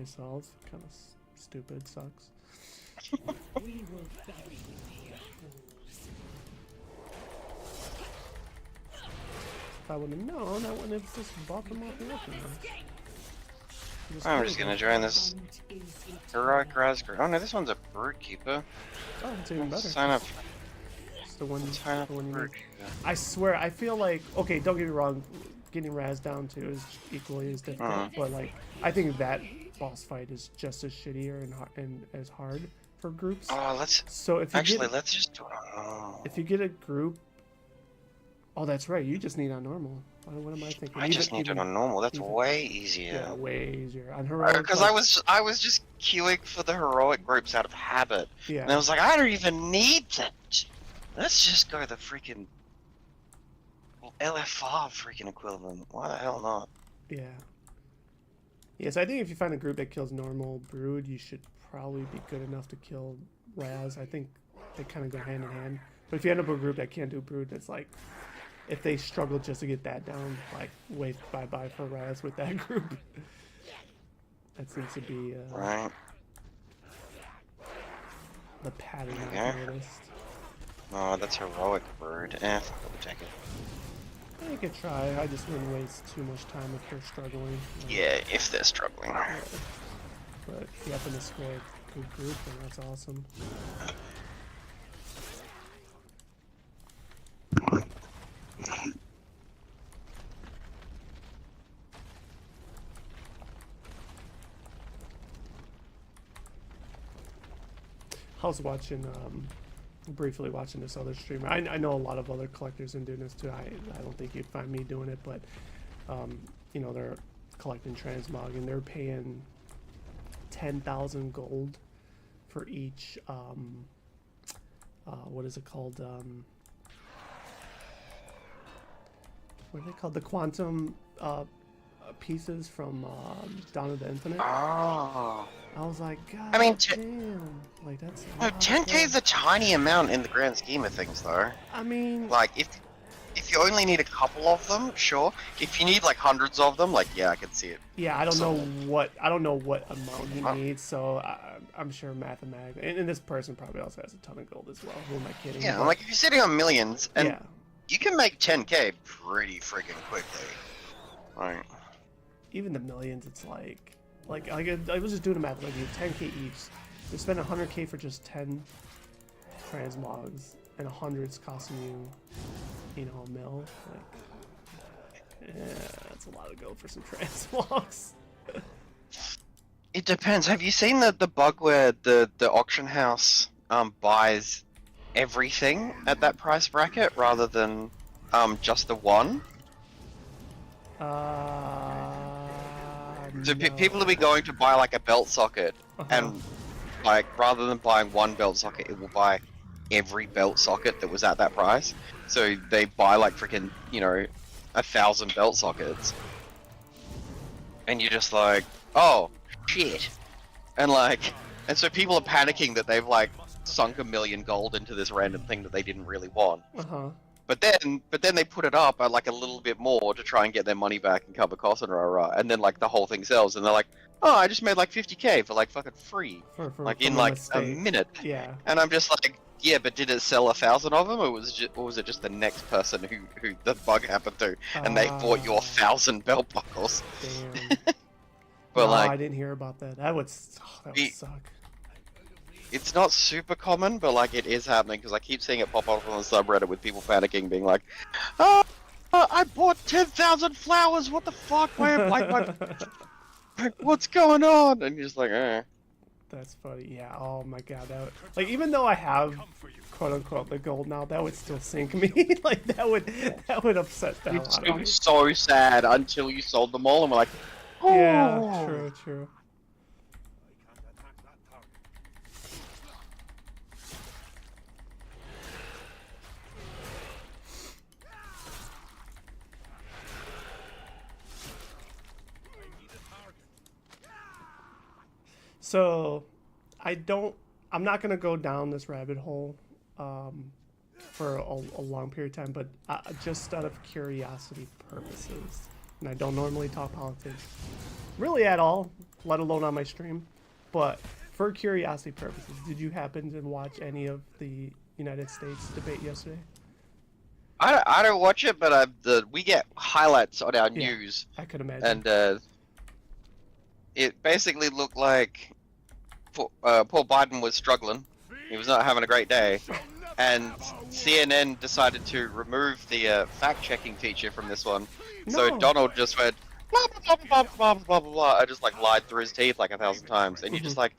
myself. Kind of stupid. Sucks. If I would have known, I wouldn't have just bought them off the open. I'm just gonna join this heroic raspberry. Oh no, this one's a bird keeper. Oh, it's even better. Sign up. It's the one. Sign up the one you bird need. keeper. I swear, I feel like, okay, don't get me wrong, getting Raz down too is equally as difficult, but like, I think that boss fight is just as shittier and as hard for groups. Oh, let's So if you actually get, let's just do it on normal. if you get a group, oh, that's right, you just need on normal. What am I thinking? I just need it on normal. That's way easier. Yeah, way easier on heroic. Because I was just queuing for the heroic groups out of habit, Yeah. and I was like, I don't even need that. Let's just go the freaking LFR freaking equivalent. Why the hell not? Yeah. Yes, I think if you find a group that kills normal brood, you should probably be good enough to kill Raz. I think they kind of go hand in hand. But if you end up with a group that can't do brood, it's like, if they struggle just to get that down, like, wait, bye-bye for Raz with that group. That seems to be Right. the pattern Okay. I've noticed. Oh, that's heroic bird. Fuck it, we'll take it. I could try, I just wouldn't waste too much time if they're struggling. Yeah, if they're struggling. But if you happen to score a good group, then that's awesome. I was watching, briefly watching this other streamer. I know a lot of other collectors in doing this too. I don't think you'd find me doing it, but, you know, they're collecting transmog and they're paying 10,000 gold for each, what is it called? What are they called? The quantum, pieces from, Dawn of the Infinite. Oh. I was like, God I mean, damn. Like, that's No, 10k is a tiny amount in the grand scheme of things, though. I mean, Like, if you only need a couple of them, sure. If you need like hundreds of them, like, yeah, I can see it. yeah, I don't know what amount he needs, so I'm sure mathematically, and this person probably also has a ton of gold as well. Who am I kidding? Yeah, But, like if you're sitting on millions, and yeah, you can make 10k pretty freaking quickly. Right. even the millions, it's like I was just doing the math, like you 10k each, you spend 100k for just 10 transmogs, and 100's costing you know, a mil. Like, yeah, that's a lot of gold for some transmogs. It depends. Have you seen the bug where the auction house buys everything at that price bracket rather than just the one? So No. people will be going to buy like a belt socket, and like rather than buying one belt socket, it will buy every belt socket that was at that price. So they buy like freaking, you know, 1,000 belt sockets, and you're just like, oh shit, and so people are panicking that they've like sunk 1 million gold into this random thing that they didn't really want. But then they put it up at like a little bit more to try and get their money back and cover costs and rah, and then like the whole thing sells, and they're like, oh, I just made like 50k for like fucking free, like in like a minute. Yeah. And I'm just like, yeah, but did it sell 1,000 of them, or was it just the next person who the bug happened to, and they bought your 1,000 belt buckles? Damn. But no, like, I didn't hear about that. That would suck. It's not super common, but like it is happening because I keep seeing it pop up on the subreddit with people panicking, being like, "Oh, I bought 10,000 flowers. What the fuck? What's going on?" And you're just like, eh. That's funny. Yeah. Oh my god. That would, like, even though I have quote unquote the gold now, that would still sink me. Like that would upset the hell out of me. It's so sad until you sold them all, and we're like, oh. Yeah. True. So, I'm not gonna go down this rabbit hole for a long period of time, but just out of curiosity purposes, and I don't normally talk politics really at all, let alone on my stream. But for curiosity purposes, did you happen to watch any of the United States debate yesterday? I don't watch it, but we get highlights on our Yeah, news, I could imagine. and it basically looked like poor Biden was struggling. He was not having a great day, and CNN decided to remove the fact-checking feature from this one. So No. Donald just went blah blah blah blah blah blah blah blah. I just like lied through his teeth like 1,000 times, and you're just like,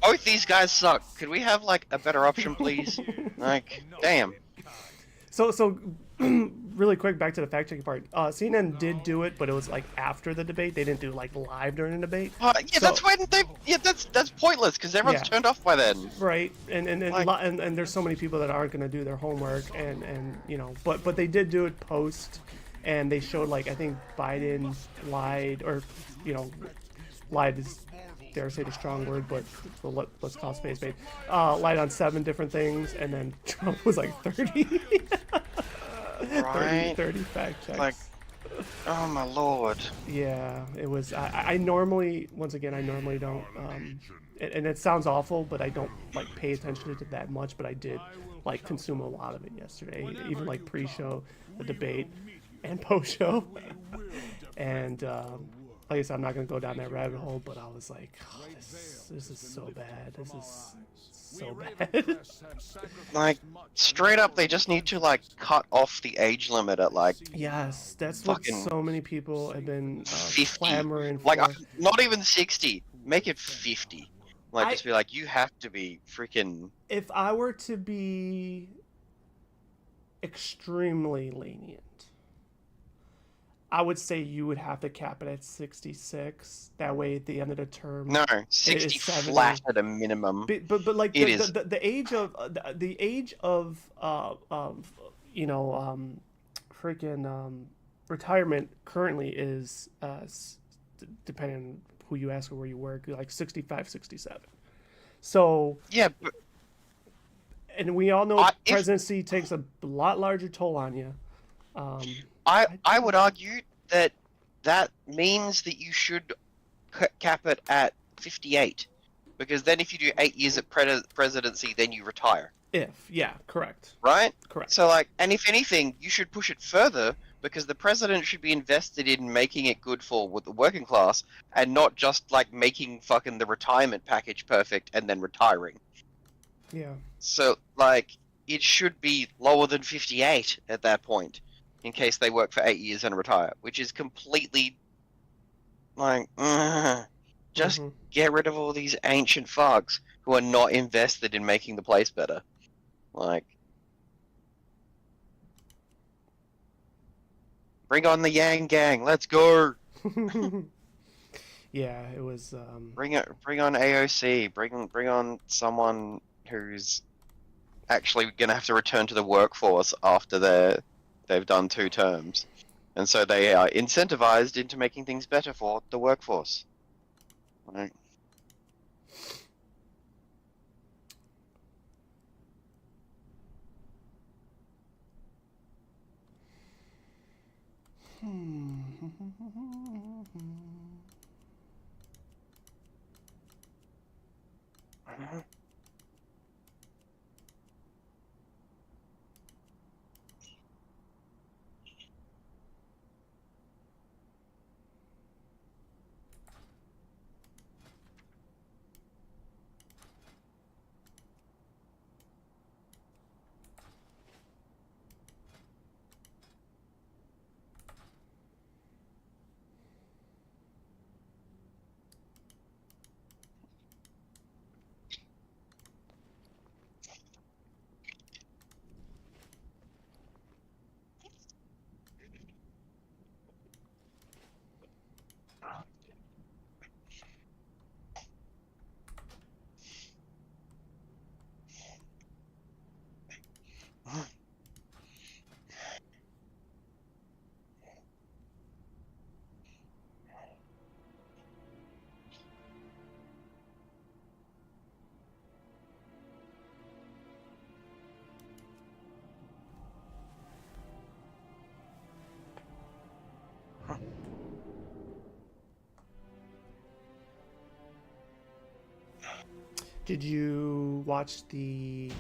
both these guys suck. Could we have like a better option, please? Like, damn. So really quick, back to the fact checking part. CNN did do it, but it was like after the debate. They didn't do like live during the debate. Yeah, So- that's when they. Yeah, that's pointless because everyone's Yeah. turned off by then. Right, and Like- and there's so many people that aren't going to do their homework, and you know, but they did do it post, and they showed like I think Biden lied, or you know, lied is dare say the strong word, but let's call it space bait. Lied on 7 different things, and then Trump was like 30. Right. 30 fact checks. Like, oh my lord. Yeah, it was. I normally, once again, I normally don't. And it sounds awful, but I don't like pay attention to it that much. But I did like consume a lot of it yesterday, even like pre-show, the debate, and post-show. And like I said, I'm not gonna go down that rabbit hole, but I was like, oh, this is so bad. This is so bad. Like, straight up, they just need to like cut off the age limit at like Yes, that's what Fucking so many people have been 50. clamoring for. Like, not even 60. Make it 50. Like, just be like, you have to be freaking. If I were to be extremely lenient, I would say you would have to cap it at 66. That way, at the end of the term, No, 60 70. flat at a minimum. but like It the, is. the age of the age of you know freaking retirement currently is depending on who you ask or where you work, like 65, 67. So Yeah, but and we all know if- presidency takes a lot larger toll on you. I would argue that that means that you should cap it at 58, because then if you do 8 years at presidency, then you retire, Yeah, correct. right? Correct. So like, and if anything, you should push it further, because the president should be invested in making it good for with the working class, and not just like making fucking the retirement package perfect and then retiring. Yeah. So like, it should be lower than 58 at that point, in case they work for 8 years and retire, which is completely like, just Mhm. get rid of all these ancient fucks who are not invested in making the place better. Like, bring on the Yang Gang, let's go. Yeah, it was. Bring on AOC. Bring on someone who's actually gonna have to return to the workforce after they've done 2 terms, and so they are incentivized into making things better for the workforce. Right. Did you watch the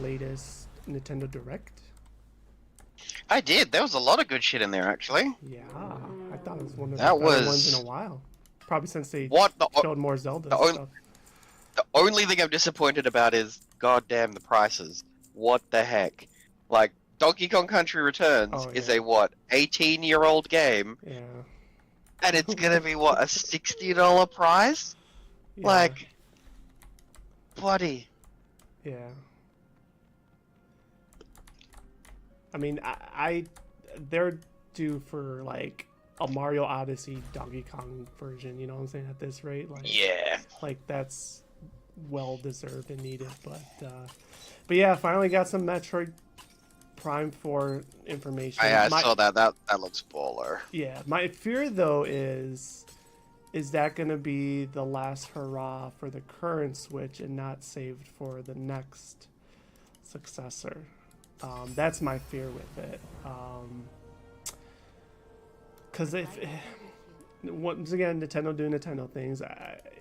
latest Nintendo Direct? I did. There was a lot of good shit in there, actually. Yeah, I thought it was one of the That better ones in was a while. Probably since they what showed more Zelda the, on, stuff. the only thing I'm disappointed about is goddamn the prices. What the heck? Like Donkey Kong Country Returns Oh, is yeah. a what 18-year-old game, Yeah. and it's gonna be what a $60 price? Yeah. Like, buddy. Yeah. I mean, they're due for like a Mario Odyssey Donkey Kong version. You know what I'm saying? At this rate, Yeah. like that's well deserved and needed. But yeah, finally got some Metroid Prime 4 information. I saw that. That looks baller. Yeah, my fear though is that going to be the last hurrah for the current Switch and not saved for the next successor? That's my fear with it. Because once again, Nintendo doing Nintendo things,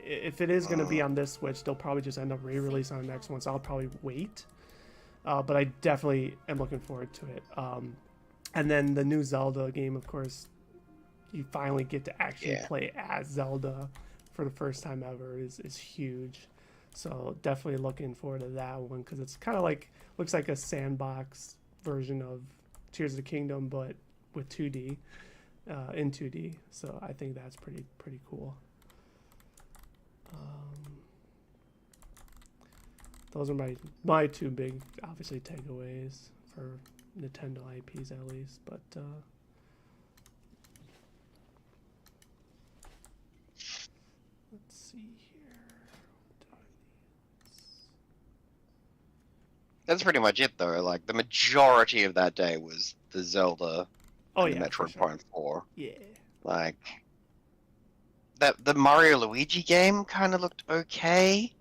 if it is going to be on this Switch, they'll probably just end up re-releasing on the next one, so I'll probably wait. But I definitely am looking forward to it. And then the new Zelda game, of course, you finally get to actually play as Zelda for the first time ever is huge. So definitely looking forward to that one because it's kind of like looks like a sandbox version of Tears of the Kingdom, but with 2D in 2D. So I think that's pretty cool. Those are my two big, obviously, takeaways for Nintendo IPs at least. But let's see here. That's pretty much it, though. Like the majority of that day was the Zelda and the Metroid Prime 4. Yeah. Like that, the Mario Luigi game kind of looked okay.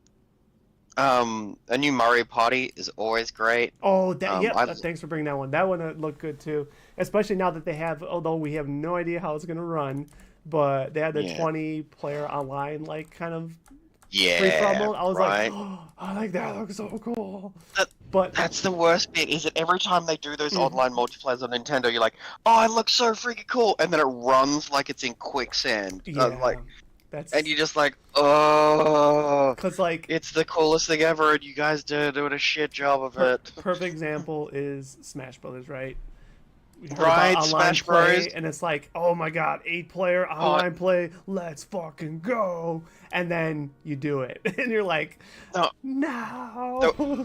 A new Mario Party is always great. Oh, thanks for bringing that one. That one looked good too, especially now that they have. Although we have no idea how it's gonna run, but they had the 20-player online like kind of free for all mode. I was like, oh, I like that. That looks so cool. But that's the worst bit. Is that every time they do those online multiplayers on Nintendo, you're like, oh, it looks so freaking cool, and then it runs like it's in quicksand. And you're just like, oh, because like it's the coolest thing ever, and you guys are doing a shit job of it. Perfect example is Smash Brothers, right? Right, Smash Bros. And it's like, oh my god, 8-player online play, let's fucking go! And then you do it, and you're like, no.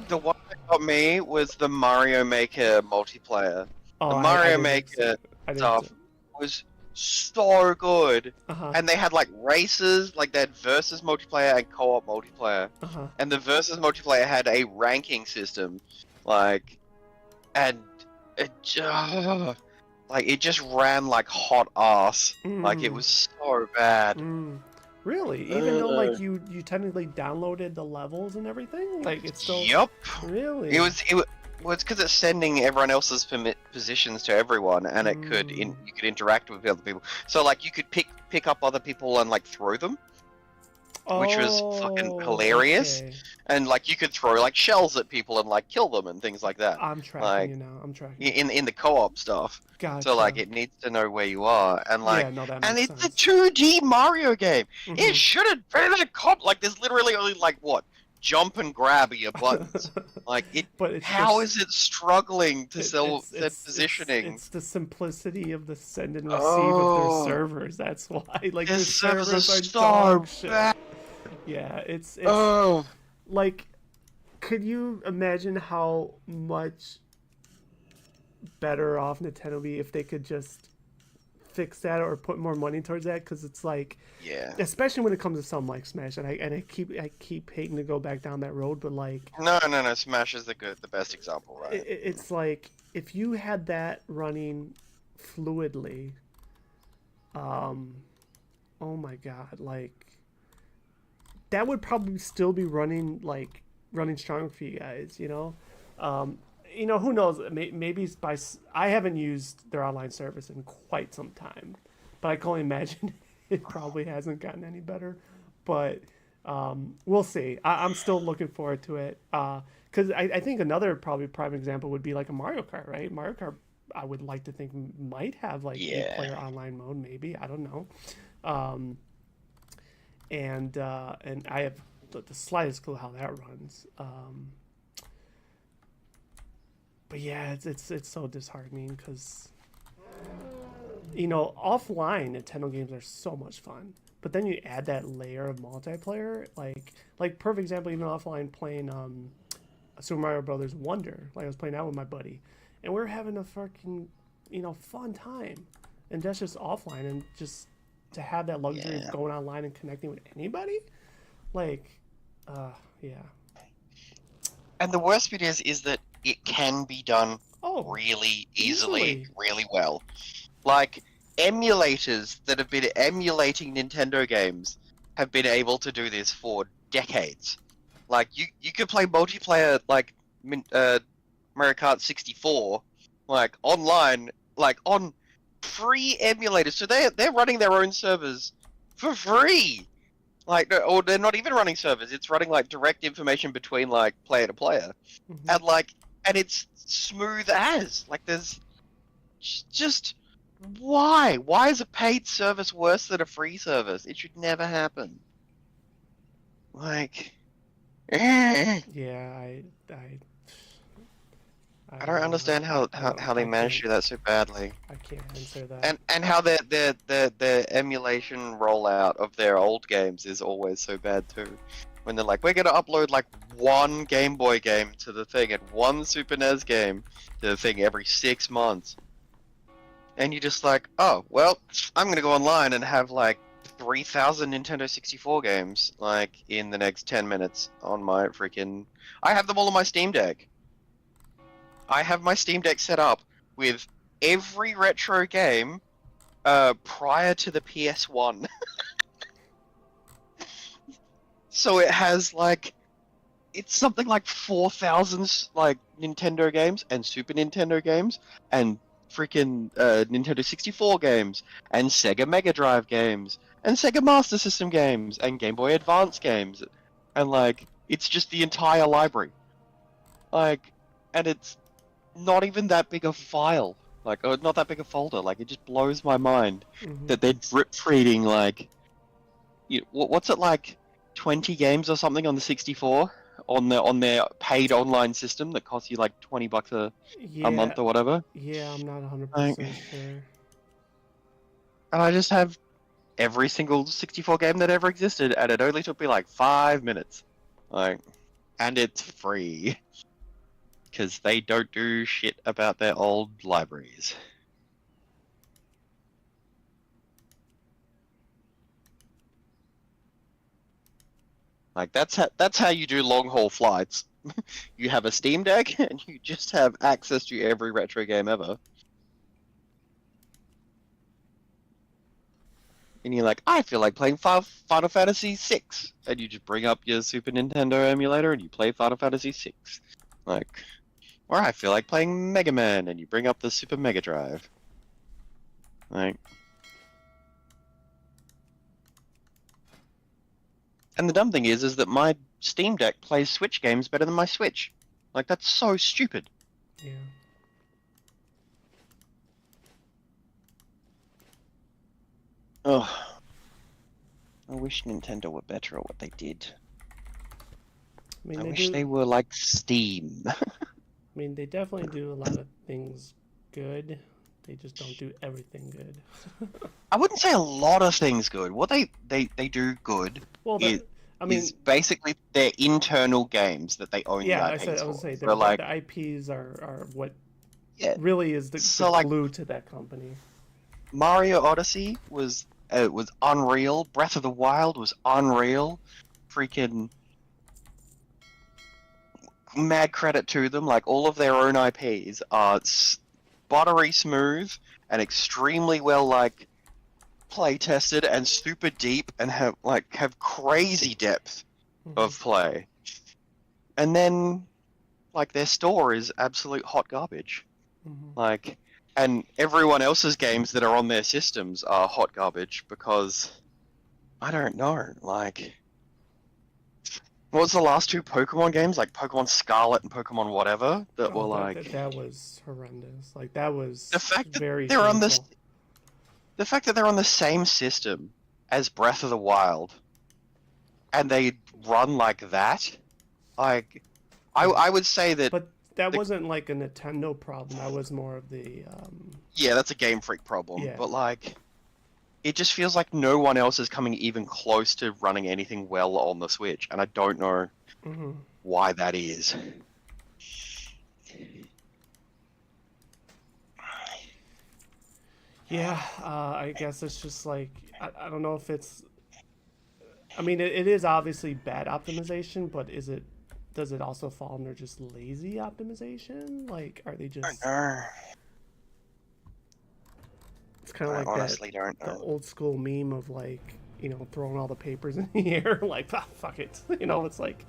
The one that got me was the Mario Maker multiplayer. Oh, the Mario Maker stuff was so good, and they had like races, like they had versus multiplayer and co-op multiplayer, and the versus multiplayer had a ranking system, like, and it just ran like hot ass, like it was so bad. Really? Even though like you technically downloaded the levels and everything, like it's still. Yep. Really? It was because it's sending everyone else's positions to everyone, and you could interact with other people. So like you could pick up other people and like throw them, which was fucking hilarious. Okay. And like you could throw like shells at people and like kill them and things like that. I'm tracking you now. I'm tracking. In the co-op stuff. Gotcha. So like it needs to know where you are, and like, and it's sense. a 2D Mario game. It shouldn't be a comp. Like there's literally only like what? Jump and grab your buttons. Like it. But how is it struggling to set positioning? It's the simplicity of the send and receive of their servers. That's why. Like the servers are dog shit. Yeah, it's like, could you imagine how much better off Nintendo would be if they could just fix that or put more money towards that? Because it's like, especially when it comes to something like Smash, and I keep hating to go back down that road, but like, no, Smash is the best example, right? It's like if you had that running fluidly, oh my god, like that would probably still be running strong for you guys, you know. Who knows? Maybe I haven't used their online service in quite some time, but I can only imagine it probably hasn't gotten any better. But We'll see. I'm still looking forward to it. Because I think another probably prime example would be like a Mario Kart, right? Mario Kart, I would like to think might have like Yeah. 8-player online mode, maybe. I don't know. Um, and I have the slightest clue how that runs. But yeah, it's so disheartening because offline Nintendo games are so much fun. But then you add that layer of multiplayer, like perfect example, even offline playing Super Mario Brothers Wonder. Like I was playing that with my buddy, and we are having a fucking fun time, and that's just offline, and just to have that luxury of Yeah. going online and connecting with anybody, like, yeah. And the worst bit is that it can be done Oh, really easily, easily. really well. Like, emulators that have been emulating Nintendo games have been able to do this for decades. Like, you could play multiplayer, like, Mario Kart 64, like, online, like, on free emulators. So they're running their own servers for free! Like, no, or they're not even running servers. It's running, like, direct information between, like, player to player. Hmm. And, like, and it's smooth as. Like, there's just why? Why is a paid service worse than a free service? It should never happen. Like, I Yeah, I don't don't know. understand how they I managed to can't do that so badly. I can't answer that. And how their emulation rollout of their old games is always so bad too. When they're like, we're gonna upload like one Game Boy game to the thing and one Super NES game to the thing every 6 months. And you're just like, oh, well, I'm gonna go online and have like 3,000 Nintendo 64 games, like, in the next 10 minutes on my freaking... I have them all on my Steam Deck. I have my Steam Deck set up with every retro game prior to the PS1. So it has, like, it's something like 4,000, like, Nintendo games and Super Nintendo games and freaking Nintendo 64 games and Sega Mega Drive games and Sega Master System games and Game Boy Advance games, and like it's just the entire library, like, and it's not even that big a file, like, or not that big a folder. Like, it just blows my mind Hmm. that they're drip feeding, like, what's it, like 20 games or something on the 64 on their paid online system that costs you like $20 a Yeah, month or whatever. yeah, I'm not Like, 100% sure. and I just have every single 64 game that ever existed, and it only took me like 5 minutes. Like, and it's free because they don't do shit about their old libraries. Like, that's how you do long haul flights. You have a Steam Deck and you just have access to every retro game ever. And you're like, I feel like playing Final Fantasy VI, and you just bring up your Super Nintendo emulator and you play Final Fantasy VI. Like, or I feel like playing Mega Man, and you bring up the Super Mega Drive. Like, and the dumb thing is that my Steam Deck plays Switch games better than my Switch. Like, that's so stupid. Yeah. Ugh. I wish Nintendo were better at what they did. I mean, I they wish do. they were like Steam. I mean, they definitely do a lot of things good. They just don't do everything good. I wouldn't say a lot of things good. What they do good Well, is I is mean, basically their internal games that they own the yeah, IPs I would for. say So like, the IPs are what yeah. really is the So like, glue to that company. Mario Odyssey was unreal. Breath of the Wild was unreal. Freaking mad credit to them. Like, all of their own IPs are buttery smooth and extremely well, like, play tested and super deep and have crazy depth Hmm. of play. And then, like, their store is absolute hot garbage. Hmm. Like, and everyone else's games that are on their systems are hot garbage because I don't know, like, what was the last two Pokemon games, like Pokemon Scarlet and Pokemon whatever, that were Oh, like that was horrendous. Like that the was fact that very they're on this, shameful. the fact that they're on the same system as Breath of the Wild, and they run like that. Like, Yeah. I would say that But that the, wasn't like a Nintendo problem. That was more of the yeah, that's a Game Freak problem. yeah. But like, it just feels like no one else is coming even close to running anything well on the Switch, and I don't know Hmm. why that is. Yeah, I guess it's just like I don't know if it's. I mean, it is obviously bad optimization, but is it? Does it also fall under just lazy optimization? Like, are they I don't just? know. It's kind of I like honestly don't the know. old school meme of like throwing all the papers in the air, like ah, fuck it. It's like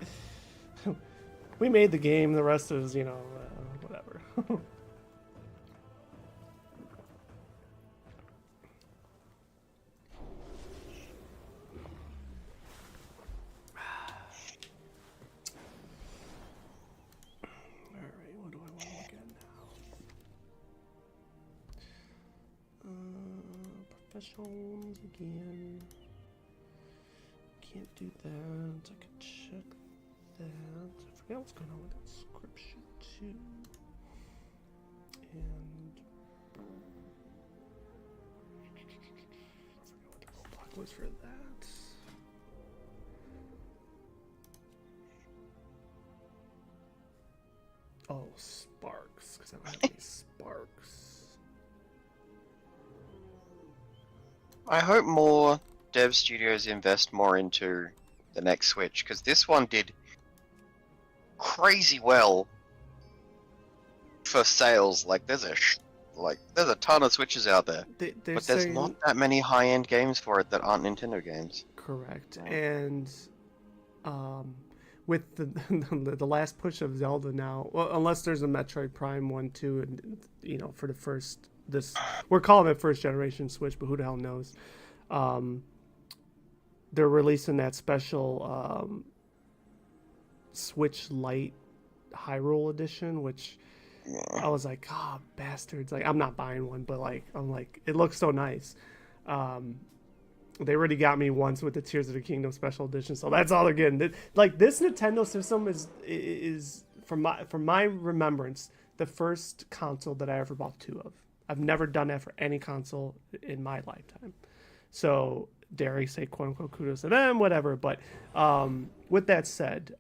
we made the game. The rest is whatever. All right, what do I want to look at now? Professionals again. Can't do that. I could check that. I forget what's going on with inscription too. And I forget what the roadblock was for that. Oh, sparks, because I don't have any sparks. I hope more dev studios invest more into the next Switch, because this one did crazy well for sales. Like there's a ton of Switches out there, They're but there's saying not that many high-end games for it that aren't Nintendo games. correct, Yeah. and with the the last push of Zelda now, well, unless there's a Metroid Prime 1 2, and for the first this we're calling it first generation Switch, but who the hell knows? Um, they're releasing that special Switch Lite Hyrule edition, which I Yeah. was like, oh, bastards! Like, I'm not buying one, but like, I'm like, it looks so nice. Um, they already got me once with the Tears of the Kingdom special edition, so that's all they're getting. Like, this Nintendo system is from my remembrance the first console that I ever bought two of. I've never done that for any console in my lifetime. So dare I say, quote unquote, kudos to them, whatever. But with that said,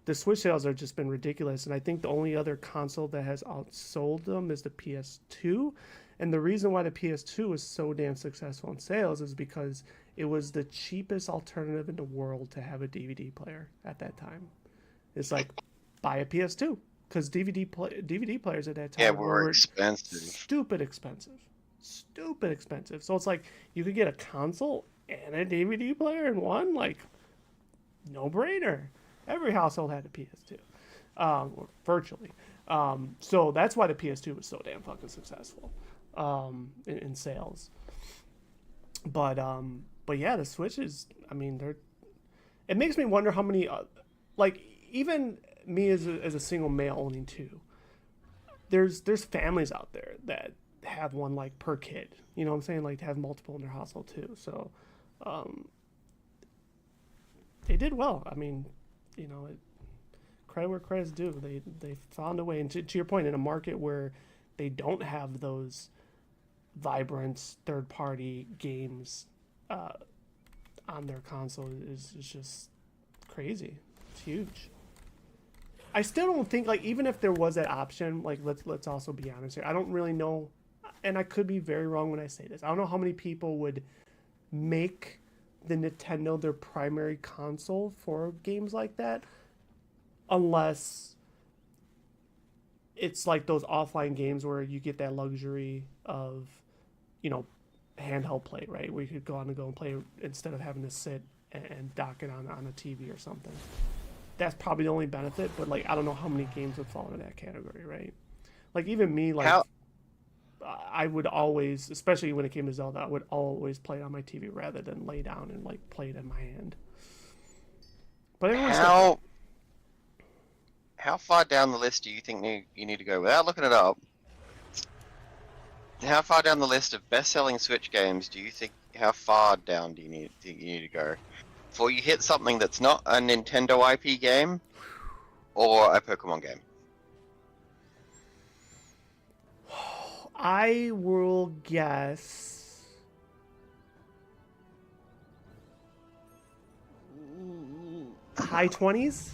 the Switch sales have just been ridiculous, and I think the only other console that has outsold them is the PS2. And the reason why the PS2 was so damn successful in sales is because it was the cheapest alternative in the world to have a DVD player at that time. It's like buy a PS2 because DVD players at that Yeah, time were were expensive. stupid expensive. So it's like you could get a console and a DVD player in one, like no brainer. Every household had a PS2, or virtually. So that's why the PS2 was so damn fucking successful in sales. But yeah, the Switch is. I mean, they're. It makes me wonder how many, like even me as a single male owning two. There's families out there that have one like per kid. You know what I'm saying? Like to have multiple in their household too. So, um, they did well. I mean, credit where credit's due. They found a way. And to your point, in a market where they don't have those vibrant third party games on their console is just crazy. It's huge. I still don't think like even if there was that option, like let's also be honest here. I don't really know, and I could be very wrong when I say this. I don't know how many people would make the Nintendo their primary console for games like that, unless it's like those offline games where you get that luxury of, you know, handheld play, right? Where you could go on and play instead of having to sit and dock it on a TV or something. That's probably the only benefit, but like I don't know how many games would fall into that category, right? Like even me, like How I would always, especially when it came to Zelda, I would always play it on my TV rather than lay down and like play it in my hand. But everyone's still... How far down the list do you think you need to go? Without looking it up, how far down the list of best-selling Switch games do you think? How far down do you need to go before you hit something that's not a Nintendo IP game or a Pokemon game? I will guess high 20s.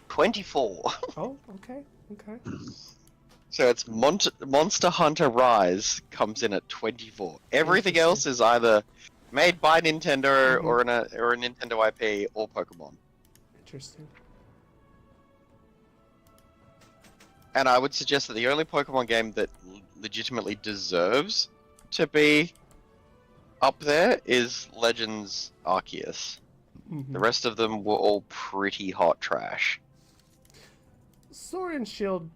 24. Oh, okay, okay. So it's Monster Hunter Rise comes in at 24. Everything else is either made by Nintendo or a Nintendo IP or Pokemon. Interesting. And I would suggest that the only Pokemon game that legitimately deserves to be up there is Legends Arceus. The rest of them were all pretty hot trash. Sword and Shield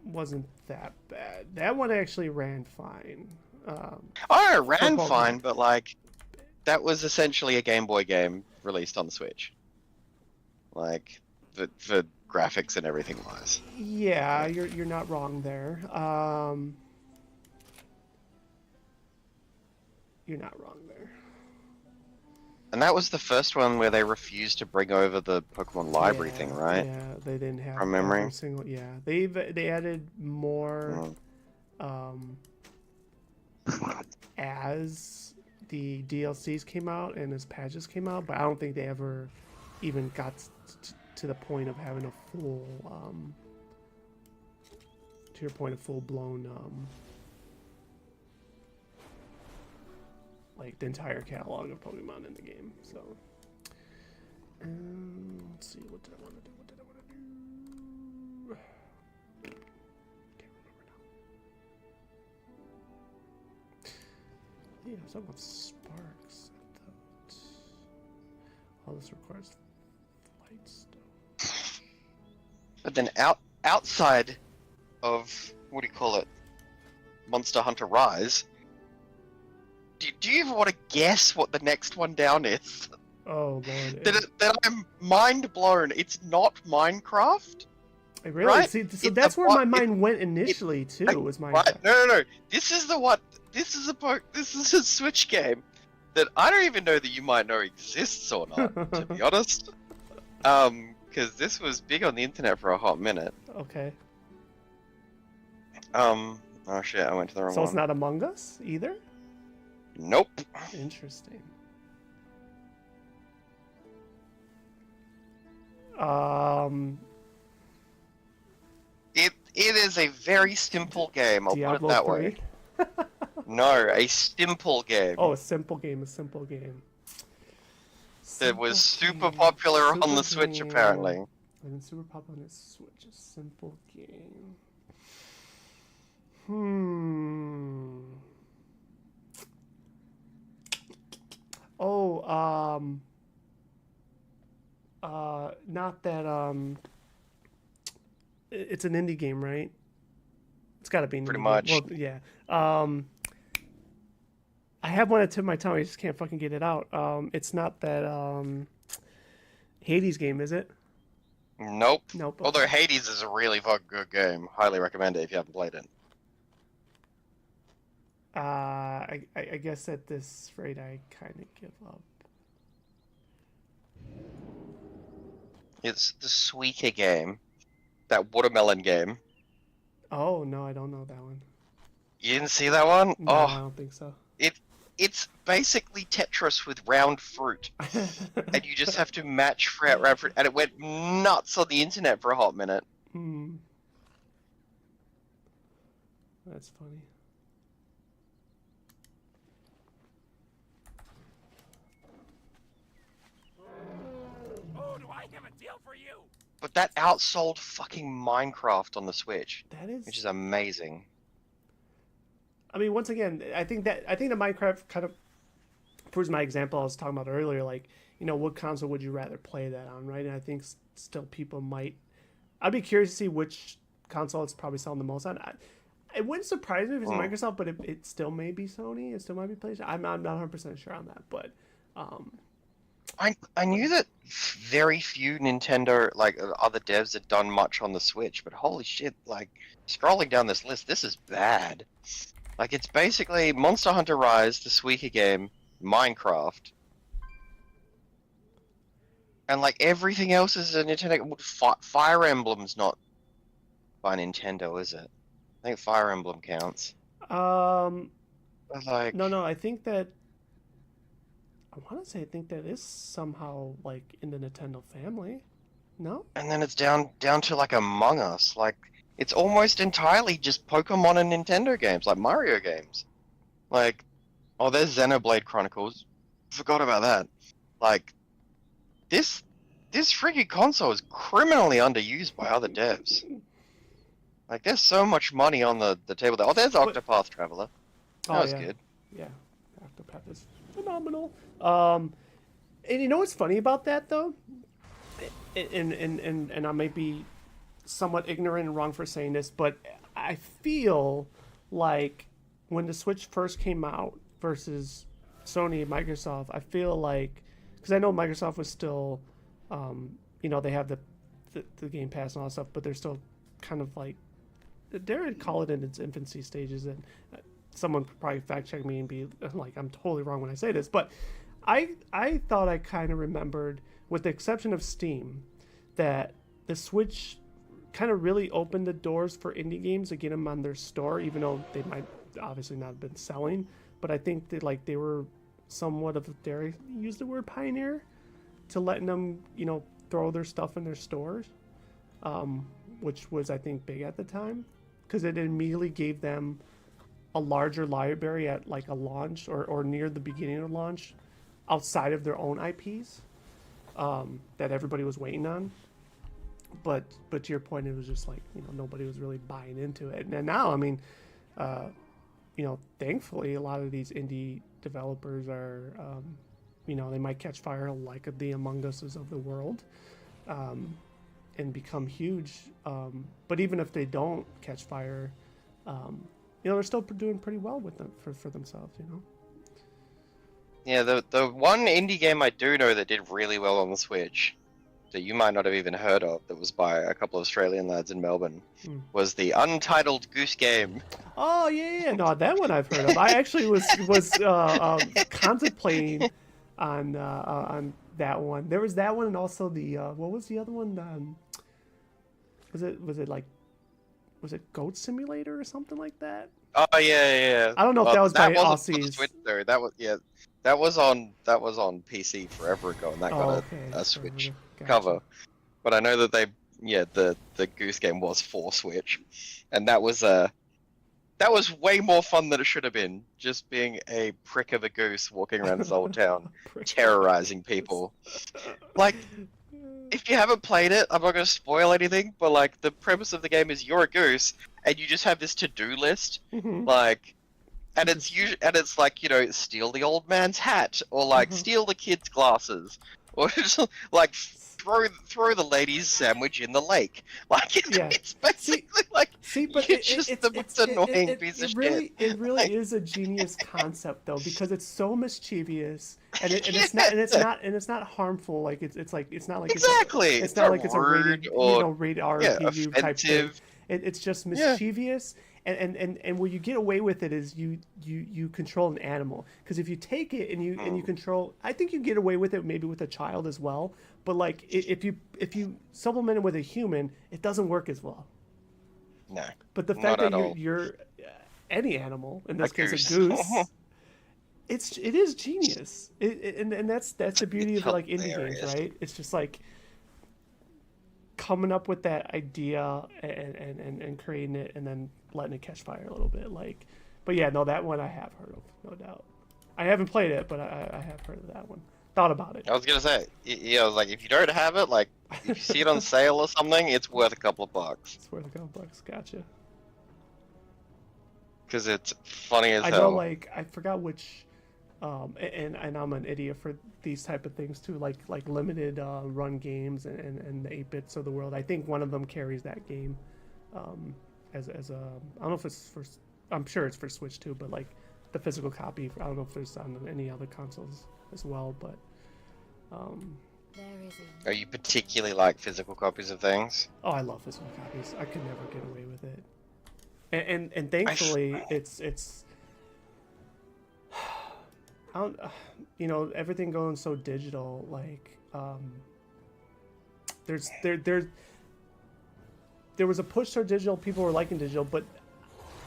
wasn't that bad. That one actually ran fine. Oh, it ran fine, but like, that was essentially a Game Boy game released on the Switch. Like, for graphics and everything wise. Yeah, you're not wrong there. You're not wrong there. And that was the first one where they refused to bring over the Pokemon library thing, right? Yeah, they didn't have from memory. every single. Yeah, they added more as the DLCs came out and as patches came out, but I don't think they ever even got to the point of having a full, to your point, a full-blown, like the entire catalog of Pokemon in the game. So, let's see, what did I want to do? What did I want to do? Can't remember now. Yeah, I was talking about Sparks. I thought all this requires flight stuff. But then outside of, what do you call it, Monster Hunter Rise, do you even want to guess what the next one down is? Oh lord! That I'm mind blown. It's not Minecraft. Really? Right? See, so that's where my mind went initially too. Was Minecraft? Right? No. This is the one. This is a Switch game that I don't even know that you might know exists or not. To be honest, because this was big on the internet for a hot minute. Okay. Oh shit! I went to the wrong one. So it's not Among Us either. Nope. Interesting. It is a very simple game. I'll Diablo put it that 3? way. No, a simple game. Oh, a simple game. A simple game. That was super popular on the Switch, apparently. And it's super popular on the Switch. A simple game. Oh, not that, it's an indie game, right? It's gotta be an Pretty indie much. game. Well, yeah. I have one at the tip of my tongue, I just can't fucking get it out. It's not that, Hades game, is it? Nope. Nope. Okay. Although Hades is a really fucking good game. Highly recommend it if you haven't played it. I guess at this rate I kind of give up. It's the Suika game. That watermelon game. Oh, no, I don't know that one. You didn't see that one? No, I don't think so. It's basically Tetris with round fruit. And you just have to match round fruit. And it went nuts on the internet for a hot minute. That's funny. Oh, do I have a deal for you? But that outsold fucking Minecraft on the Switch. Which is amazing. I mean, once again, I think that Minecraft kind of proves my example I was talking about earlier. Like, you know, what console would you rather play that on, right? And I think still people might. I'd be curious to see which console it's probably selling the most on. It wouldn't surprise me if it's Mm. Microsoft, but it still may be Sony. It still might be PlayStation. I'm not 100% sure on that, but I knew that very few Nintendo like other devs had done much on the Switch, but holy shit! Like scrolling down this list, this is bad. Like it's basically Monster Hunter Rise, the Suika game, Minecraft, and like everything else is a Nintendo. Fire Emblem's not by Nintendo, is it? I think Fire Emblem counts. um, But like, no, I think that I think that is somehow like in the Nintendo family. No? and then it's down to like Among Us. Like it's almost entirely just Pokemon and Nintendo games, like Mario games. Like, oh, there's Xenoblade Chronicles. Forgot about that. Like, this freaking console is criminally underused by other devs. Like, there's so much money on the table there. Oh, there's Octopath Traveler. That was yeah. good. Yeah, Octopath is phenomenal. And you know what's funny about that though, and I might be somewhat ignorant and wrong for saying this, but I feel like when the Switch first came out versus Sony and Microsoft, I feel like because I know Microsoft was still, they have the Game Pass and all that stuff, but they're still kind of like they're call it in its infancy stages, and someone could probably fact check me and be like, I'm totally wrong when I say this, but I thought I kind of remembered, with the exception of Steam, that the Switch kind of really opened the doors for indie games to get them on their store, even though they might obviously not have been selling. But I think that like they were somewhat of, dare I use the word, pioneer to letting them, throw their stuff in their stores, which was, I think, big at the time, because it immediately gave them a larger library at like a launch or near the beginning of launch, outside of their own IPs, that everybody was waiting on. But to your point, it was just like, nobody was really buying into it. And now, I mean, thankfully, a lot of these indie developers are, they might catch fire like the Among Us's of the world, and become huge. But even if they don't catch fire, they're still doing pretty well with them for themselves, Yeah, the one indie game I do know that did really well on the Switch, that you might not have even heard of, that was by a couple of Australian lads in Melbourne, was the Untitled Goose Game. Oh yeah, no, that one I've heard of. I actually was contemplating on that one. There was that one, and also the what was the other one? Was it Goat Simulator or something like that? Oh yeah. I don't know if that was by wasn't for the Aussies. Switch, though. That was on PC forever ago, and that got a Switch Gotcha. cover. But I know that the Goose Game was for Switch, and that was way more fun than it should have been. Just being a prick of a goose walking around this old town, terrorizing people. Like, if you haven't played it, I'm not going to spoil anything, but like the premise of the game is you're a goose and you just have this to-do list, like, and it's like, steal the old man's hat, or like steal the kid's glasses, or just like throw the lady's sandwich in the lake. Like it's basically but you're just the most annoying piece of shit. It really is a genius concept though, because it's so mischievous, and it's not harmful. Like it's not like exactly. It's not like it's a rated rated R offensive. type thing. It's just mischievous. And where you get away with it is you control an animal, because if you take it and you control, I think you get away with it maybe with a child as well, but like if you supplement it with a human, it doesn't work as well. No. But the fact that you're any animal, in this case a goose, it is genius. And that's the beauty of like indie games, right? It's just like coming up with that idea and creating it, and then letting it catch fire a little bit. Like, but yeah, no, that one I have heard of, no doubt. I haven't played it, but I have heard of that one. Thought about it. I was gonna say, I was like, if you don't have it, like, if you see it on sale or something, it's worth a couple of bucks. It's worth a couple bucks. Gotcha. Because it's funny as hell. I know, like, I forgot which, and I'm an idiot for these type of things too, like limited run games and the 8-bits of the world. I think one of them carries that game. as a I don't know if it's for, I'm sure it's for Switch too, but like the physical copy. I don't know if there's on any other consoles as well, but There is Are you particularly like physical copies of things? oh, I love physical copies. I could never get away with it. And thankfully it's I don't, you know, everything going so digital, like there was a push toward digital, people were liking digital, but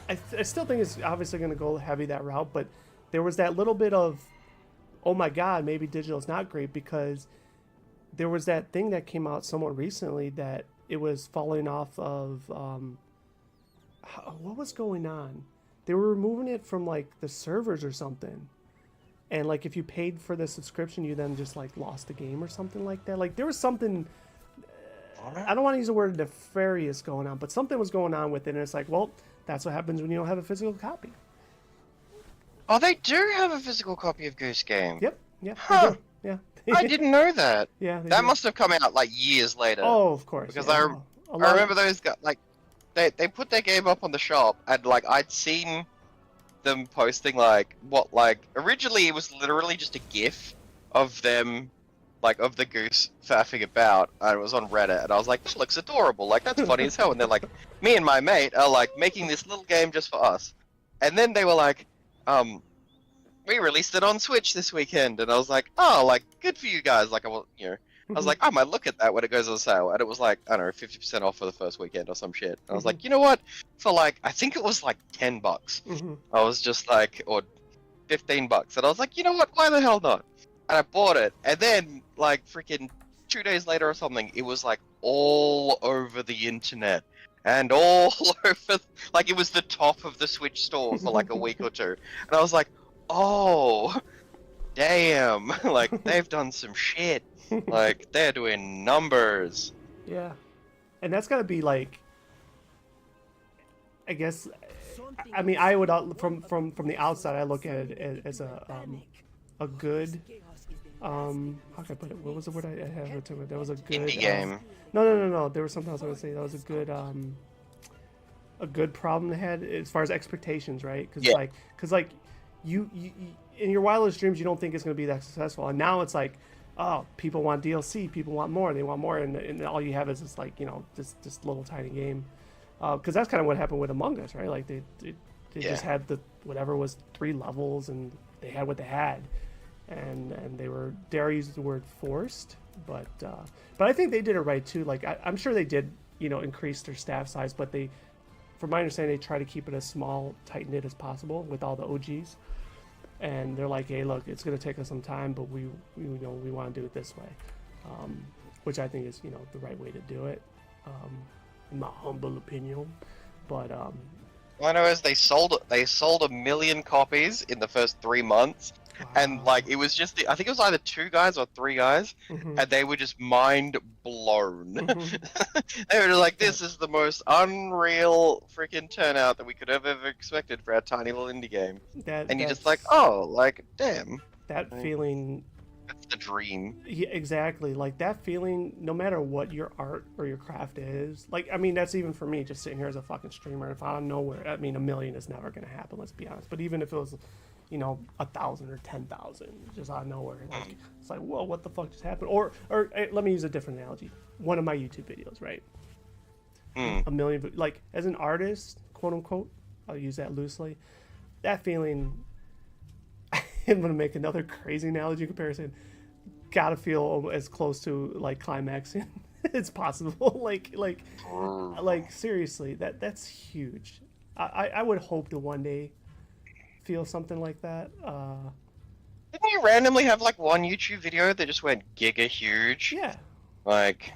I still think it's obviously going to go heavy that route, but there was that little bit of, oh my god, maybe digital is not great, because there was that thing that came out somewhat recently that it was falling off of what was going on? They were removing it from like the servers or something. And like if you paid for the subscription, you then just like lost the game or something like that. Like there was something, I don't want to use the word nefarious going on, but something was going on with it, and it's like, well, that's what happens when you don't have a physical copy. Oh, they do have a physical copy of Goose Game. Yep. Yeah. Huh. Yeah. I didn't know that. Yeah. That do. must have come out like years later. Oh, of course. Because yeah. I remember those guys, like, they put their game up on the shop, and like I'd seen them posting like originally it was literally just a GIF of them, like of the goose faffing about, and it was on Reddit, and I was like, this looks adorable, like that's funny as hell, and they're like, me and my mate are like making this little game just for us, and then they were like, we released it on Switch this weekend, and I was like, oh, like good for you guys, like I was like, I might look at that when it goes on sale, and it was like, I don't know, 50% off for the first weekend or some shit. And I was like, you know what? For like, I think it was like $10. I was just like, or $15, and I was like, you know what? Why the hell not? And I bought it, and then like freaking 2 days later or something, it was like all over the internet. And all over, like it was the top of the Switch store for like a week or two. And I was like, oh, damn, like they've done some shit. Like they're doing numbers. Yeah, and that's gotta be like, I guess, I mean, I would from the outside, I look at it as a good, how can I put it? What was the word I had for it? That was a good Indie game. No. There was something else I would say. That was a good problem they had as far as expectations, right? Because like you in your wildest dreams, you don't think it's going to be that successful, and now it's like, oh, people want DLC, people want more, they want more, and all you have is this, like, you know, this little tiny game. Because that's kind of what happened with Among Us, right? Like they just had the whatever was 3 levels, and they had what they had, and they were, dare I use the word, forced, but I think they did it right too. Like I'm sure they did, you know, increase their staff size, but they, from my understanding, they try to keep it as small, tight knit as possible with all the OGs. And they're like, hey, look, it's going to take us some time, but we want to do it this way, which I think is, you know, the right way to do it, in my humble opinion. But all I know is they sold 1 million copies in the first 3 months, and like it was just I think it was either 2 guys or 3 guys, and they were just mind blown. They were just like, this is the most unreal freaking turnout that we could have ever expected for our tiny little indie game. And you're just like, oh, like damn. That feeling. That's the dream. Yeah, exactly. Like that feeling, no matter what your art or your craft is. Like, I mean, that's even for me, just sitting here as a fucking streamer. If out of nowhere, I mean, 1 million is never going to happen, let's be honest. But even if it was, you know, 1,000 or 10,000, just out of nowhere, like, it's like, whoa, what the fuck just happened? Or let me use a different analogy. One of my YouTube videos, right? 1 million, like, as an artist, quote unquote, I'll use that loosely. That feeling, I'm gonna make another crazy analogy comparison. Gotta feel as close to like climaxing as possible. like seriously, that's huge. I would hope to one day feel something like that. Didn't you randomly have like one YouTube video that just went giga huge? Yeah. Like.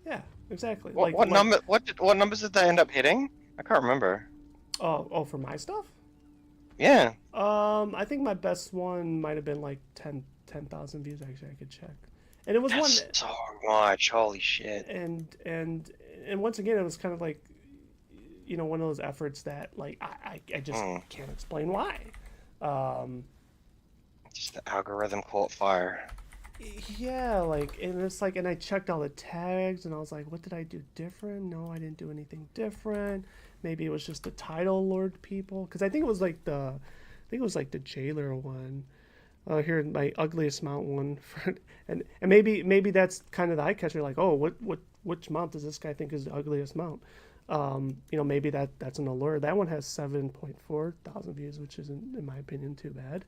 Yeah, exactly. What numbers did they end up hitting? I can't remember. Oh, for my stuff? Yeah. I think my best one might have been like 10,000 views. Actually, I could check. And it was That's one. So much. Holy shit. And once again, it was kind of like, you know, one of those efforts that like I just can't explain why. Just the algorithm caught fire. Yeah, like, and it's like, and I checked all the tags, and I was like, what did I do different? No, I didn't do anything different. maybe it was just the title lured people, because I think it was like the jailer one. Here my ugliest mount one, and maybe that's kind of the eye catcher. Like, oh, which mount does this guy think is the ugliest mount? You know, maybe that's an allure. That one has 7.4 thousand views, which isn't, in my opinion, too bad.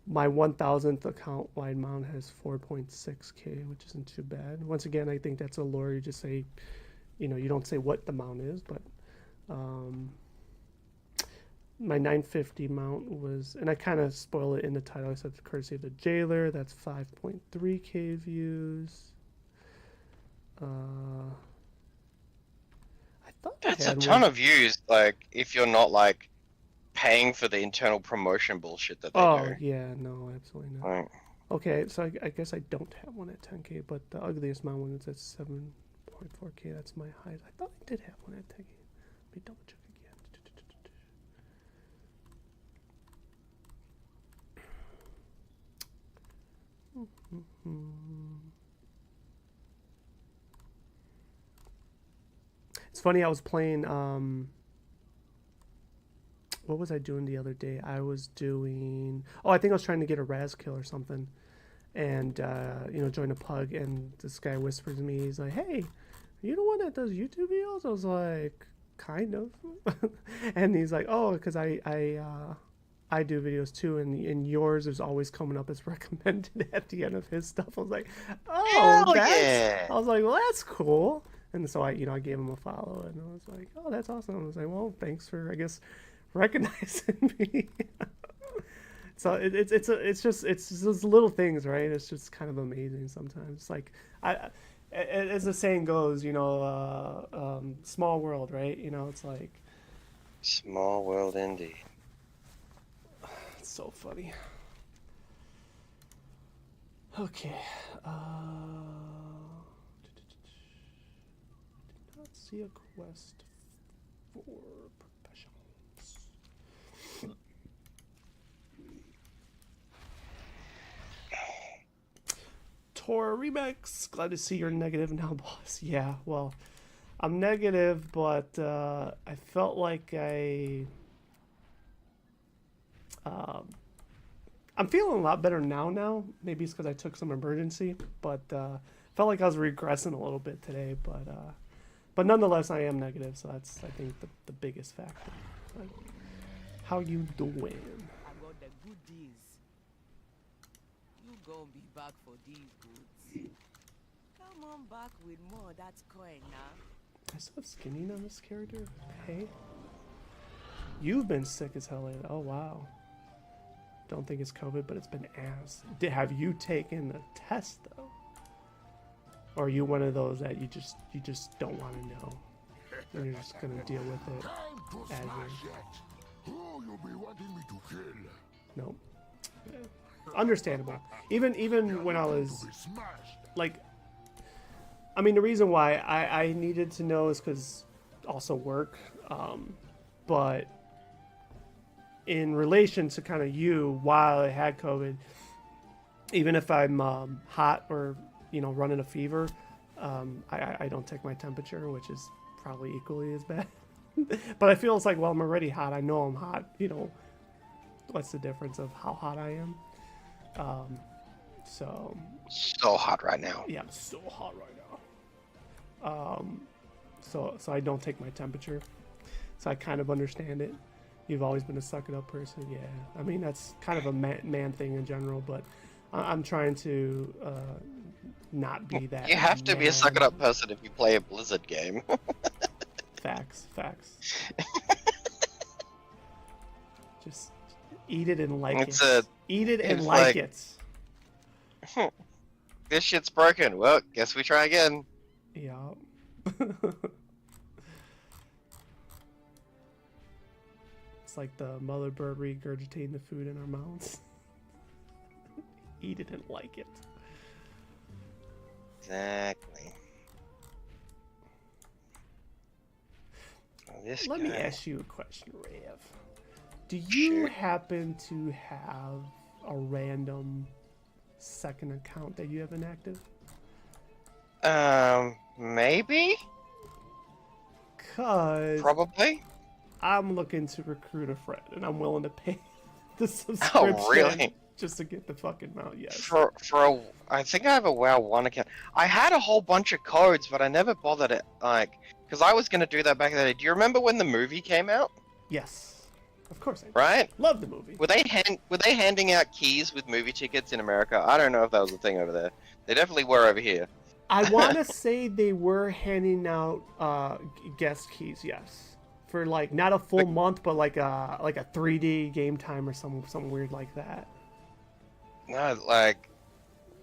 My 1000th account wide mount has 4.6K, which isn't too bad. Once again, I think that's a lure. You just say, you know, you don't say what the mount is, but my 950 mount was, and I kind of spoil it in the title. I said the courtesy of the jailer. That's 5.3K views. I thought That's a ton of views. Like, if you're not like paying for the internal promotion bullshit that they do. Oh yeah, no, absolutely not. Like, Okay, so I guess I don't have one at 10K, but the ugliest mount one is at 7.4K. That's my highest. I thought I did have one at 10K. Let me double check again. It's funny, I was playing, what was I doing the other day? I was doing, I think I was trying to get a Raz kill or something, and, you know, join a pug, and this guy whispers to me, he's like, hey, you the one that does YouTube videos? I was like, kind of. And he's like, oh, because I do videos too, and yours is always coming up as recommended at the end of his stuff. I was like, oh, I was like, well, that's cool. And so I gave him a follow, and I was like, oh, that's awesome. I was like, well, thanks for, I guess, recognizing me. So it's just those little things, right? It's just kind of amazing sometimes. Like as the saying goes, you know, small world, right? You know, it's like small world indeed. It's so funny. Okay. Did not see a quest for professionals. Tor Remix, glad to see you're negative now, boss. Yeah, well, I'm negative, but I felt like I'm feeling a lot better now. Maybe it's because I took some emergency, but felt like I was regressing a little bit today. But nonetheless, I am negative, so that's, I think, the biggest factor. But how you doing? I got the goodies. You gonna be back for these goods. Come on back with more. That's coin now. I still have skinning on this character. Hey, you've been sick as hell lately. Oh wow. Don't think it's COVID, but it's been ass. Have you taken the test though? Or are you one of those that you just don't want to know, and you're just gonna deal with it as is? Who you be wanting me to kill? Nope. Yeah. Understandable. Even when I was like, I mean, the reason why I needed to know is because also work, but in relation to kind of you, while I had COVID, even if I'm hot or, you know, running a fever, I don't take my temperature, which is probably equally as bad. But I feel it's like, well, I'm already hot. I know I'm hot. You know, what's the difference of how hot I am? So hot right now. Yeah, I'm so hot right now. So I don't take my temperature. So I kind of understand it. You've always been a suck it up person. Yeah, I mean, that's kind of a man thing in general, but I'm trying to not be that. You have to be a suck it up person if you play a Blizzard game. Facts. Just eat it and like it. Eat it and like it. This shit's broken. Well, guess we try again. Yeah. It's like the mother bird regurgitating the food in our mouths. Eat it and like it. Exactly. Let me ask you a question, Rav. Do you happen to have a random second account that you have inactive? Maybe? Because Probably. I'm looking to recruit a friend, and I'm willing to pay the subscription Oh, really? just to get the fucking mount. Yes. I think I have a WoW 1 account. I had a whole bunch of codes, but I never bothered it, like, because I was gonna do that back in the day. Do you remember when the movie came out? Yes. Of course I do. Right? Love the movie. Were they handing out keys with movie tickets in America? I don't know if that was a thing over there. They definitely were over here. I want to say they were handing out guest keys, yes, for like not a full month, but like a 3D game time or something weird like that. No, like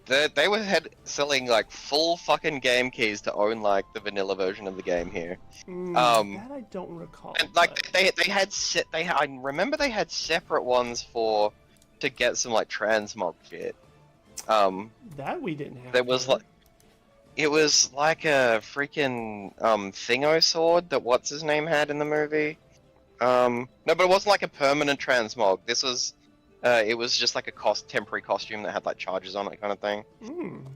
they were selling like full fucking game keys to own like the vanilla version of the game here. That I don't recall. And like but- I remember they had separate ones to get some like transmog shit. that we didn't have. There was here. like it was like a freaking thingo sword that what's his name had in the movie. No, but it wasn't like a permanent transmog. This was it was just like a temporary costume that had like charges on it kind of thing.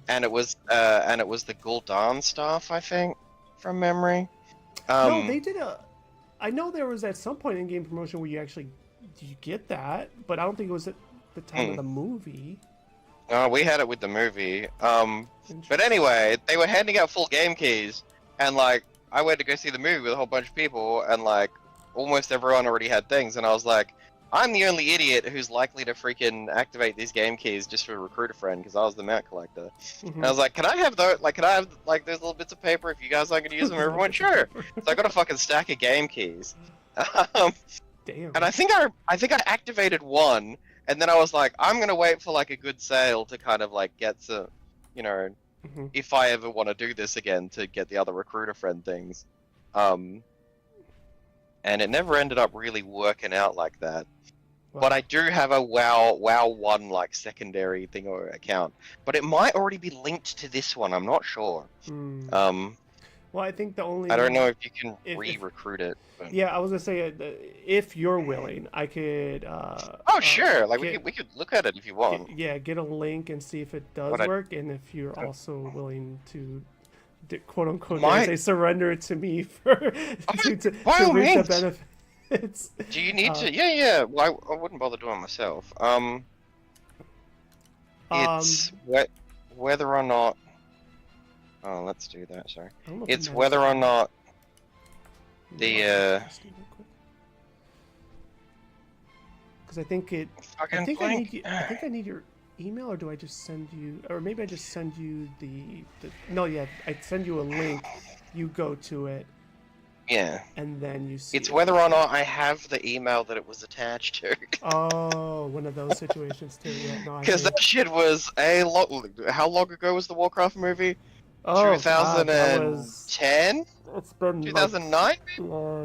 And it was the Gul'dan staff, I think, from memory. No, they did I know there was at some point in game promotion where you get that, but I don't think it was at the time of the movie. We had it with the movie. But anyway, they were handing out full game keys, and like I went to go see the movie with a whole bunch of people, and like almost everyone already had things, and I was like, I'm the only idiot who's likely to freaking activate these game keys just to recruit a friend because I was the mount collector. And I was like, can I have those? Like, can I have like those little bits of paper if you guys aren't gonna use them? Everyone, sure. So I got a fucking stack of game keys. Damn. And I think I activated one, and then I was like, I'm gonna wait for like a good sale to kind of like get some, you know, if I ever want to do this again to get the other recruiter friend things. And it never ended up really working out like that. Wow. But I do have a WoW 1 like secondary thing or account, but it might already be linked to this one. I'm not sure. Well, I think the only I don't know if you can if- re-recruit it. But... Yeah, I was gonna say if you're willing, I could. Oh sure, like we could look at it if you want. Get a link and see if it does But work, and if you're also willing to, quote unquote, My- say surrender it to me for to by all reap the means. benefits. Do you need to? Yeah. Well, I wouldn't bother doing it myself. It's whether or not. Oh, let's do that. Sorry. I don't know if It's it whether or not because I think it. I fucking think blank. I need your email, or do I just send you, or maybe I just send you no, yeah, I send you a link. You go to it. Yeah. And then you see. It's whether or not I have the email that it was attached to. Oh, one of those situations too. Yeah, no, Because that shit was a lot. How long ago was the Warcraft movie? 2010? It's been 2009?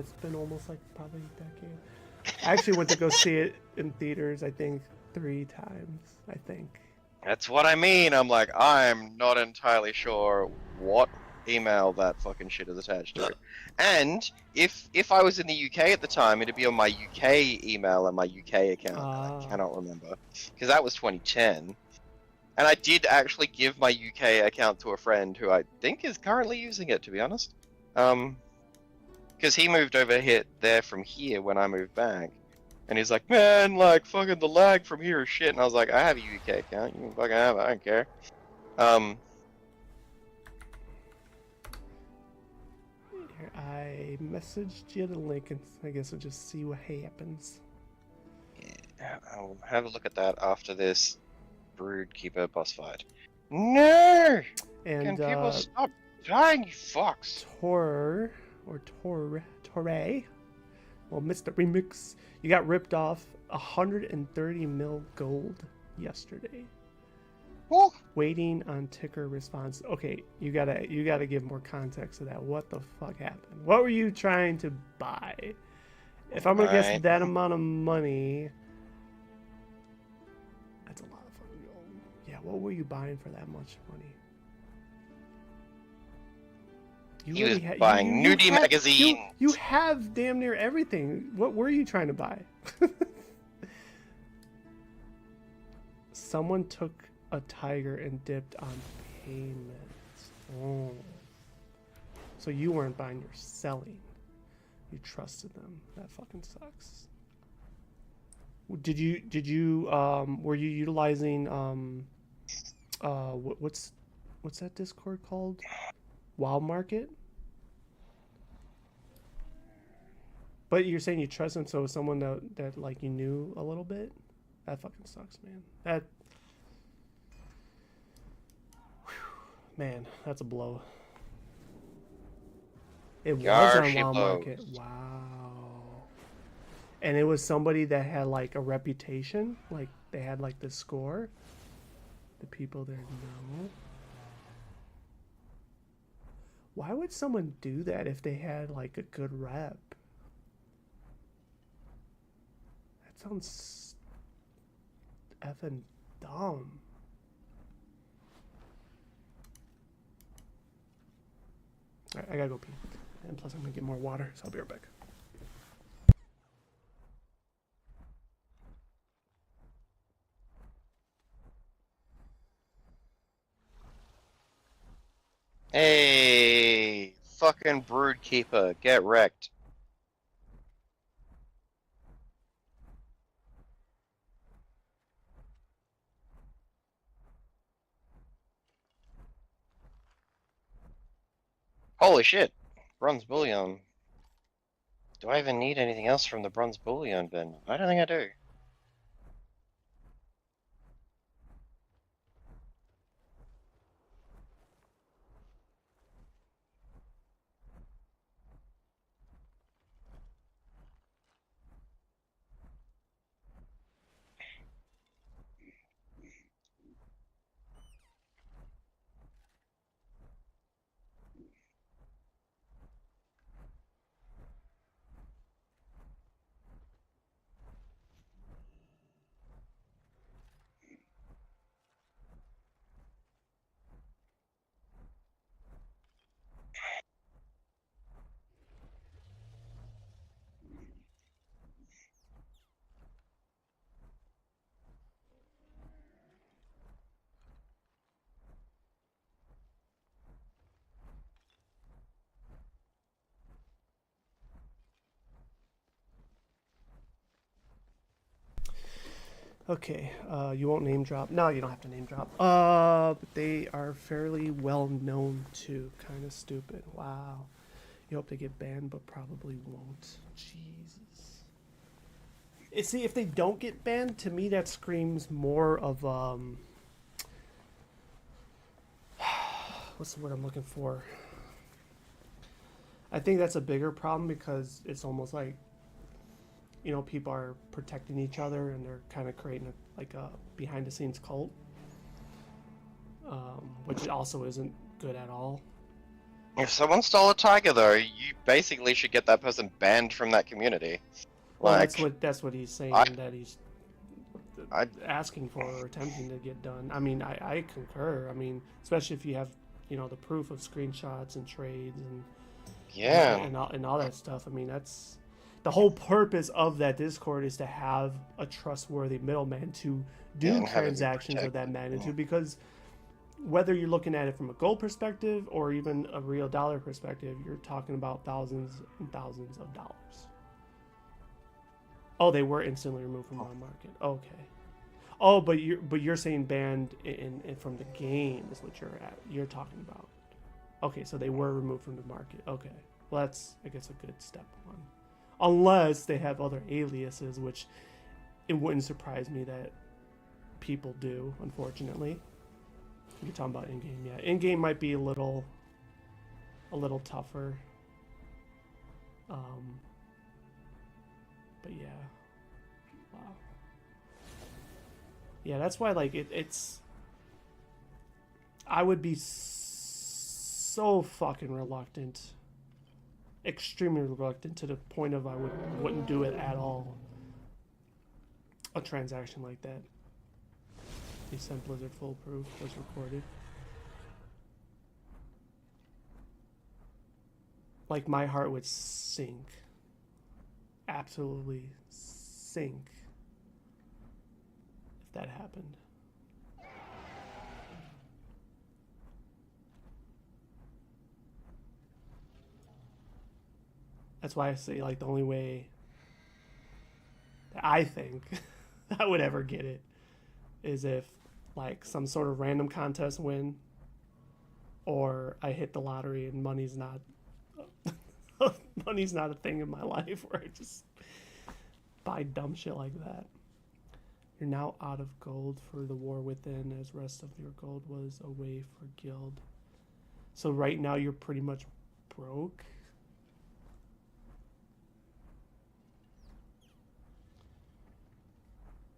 It's been almost like probably a decade. I actually went to go see it in theaters. I think 3 times. I think. That's what I mean. I'm like, I'm not entirely sure what email that fucking shit is attached to. And if I was in the UK at the time, it'd be on my UK email and my UK account. I cannot remember because that was 2010. And I did actually give my UK account to a friend who I think is currently using it, to be honest. Because he moved over there from here when I moved back. And he's like, man, like, fucking the lag from here is shit. And I was like, I have a UK account. You can fucking have it. I don't care. Here, I messaged you the link, and I guess we'll just see what happens. Yeah, I'll have a look at that after this Brood Keeper boss fight. No! And Can people stop dying, you fucks? Torre, well, Mr. Remix, you got ripped off 130 mil gold yesterday. Ooh. Waiting on ticker response. Okay, you gotta give more context to that. What the fuck happened? What were you trying to buy? If I'm gonna guess Right. that amount of money, that's a lot of fucking gold. Yeah, what were you buying for that much money? He was buying nudie magazines. You have damn near everything. What were you trying to buy? Someone took a tiger and dipped on payments. Oh. So you weren't buying, you're selling. You trusted them. That fucking sucks. Did you were you utilizing what's that Discord called? WoW Market? But you're saying you trust him, so someone that like you knew a little bit? That fucking sucks, man. That man, that's a blow. It was on Garshy WoW blows. Market. Wow. And it was somebody that had like a reputation, like they had like the score. The people there know. Why would someone do that if they had like a good rep? That sounds effing dumb. Alright, I gotta go pee. And plus I'm gonna get more water, so I'll be right back. Hey, fucking brood keeper, get wrecked. Holy shit, bronze bullion. Do I even need anything else from the bronze bullion bin? I don't think I do. Okay, you won't name drop. No, you don't have to name drop. But they are fairly well known too. Kind of stupid. Wow. You hope they get banned, but probably won't. Jesus. See, if they don't get banned, to me that screams more of what's the word I'm looking for? I think that's a bigger problem because it's almost like, you know, people are protecting each other and they're kind of creating a behind the scenes cult, which also isn't good at all. If someone stole a tiger, though, you basically should get that person banned from that community. Well, Like, that's what he's saying, that he's asking for or attempting to get done. I mean, I concur. I mean, especially if you have, you know, the proof of screenshots and trades and yeah, and all that stuff. I mean, that's the whole purpose of that Discord, is to have a trustworthy middleman to do and have it be transactions of that protected. magnitude. Because whether you're looking at it from a gold perspective or even a real dollar perspective, you're talking about thousands and thousands of dollars. Oh, they were instantly removed from our market. Okay. Oh, but you're saying banned in from the game is what you're talking about. Okay, so they were removed from the market. Okay. Well, that's, I guess, a good step one. Unless they have other aliases, which it wouldn't surprise me that people do, unfortunately. You're talking about in-game, yeah. In-game might be a little tougher. But yeah. Wow. Yeah, that's why, like, it's... I would be so fucking reluctant. Extremely reluctant, to the point of I wouldn't do it at all. A transaction like that. He sent Blizzard full proof, was recorded. Like, my heart would sink. Absolutely sink if that happened. That's why I say like the only way that I think I would ever get it is if like some sort of random contest win, or I hit the lottery and money's not money's not a thing in my life where I just buy dumb shit like that. You're now out of gold for the war within, as rest of your gold was away for guild. So right now you're pretty much broke.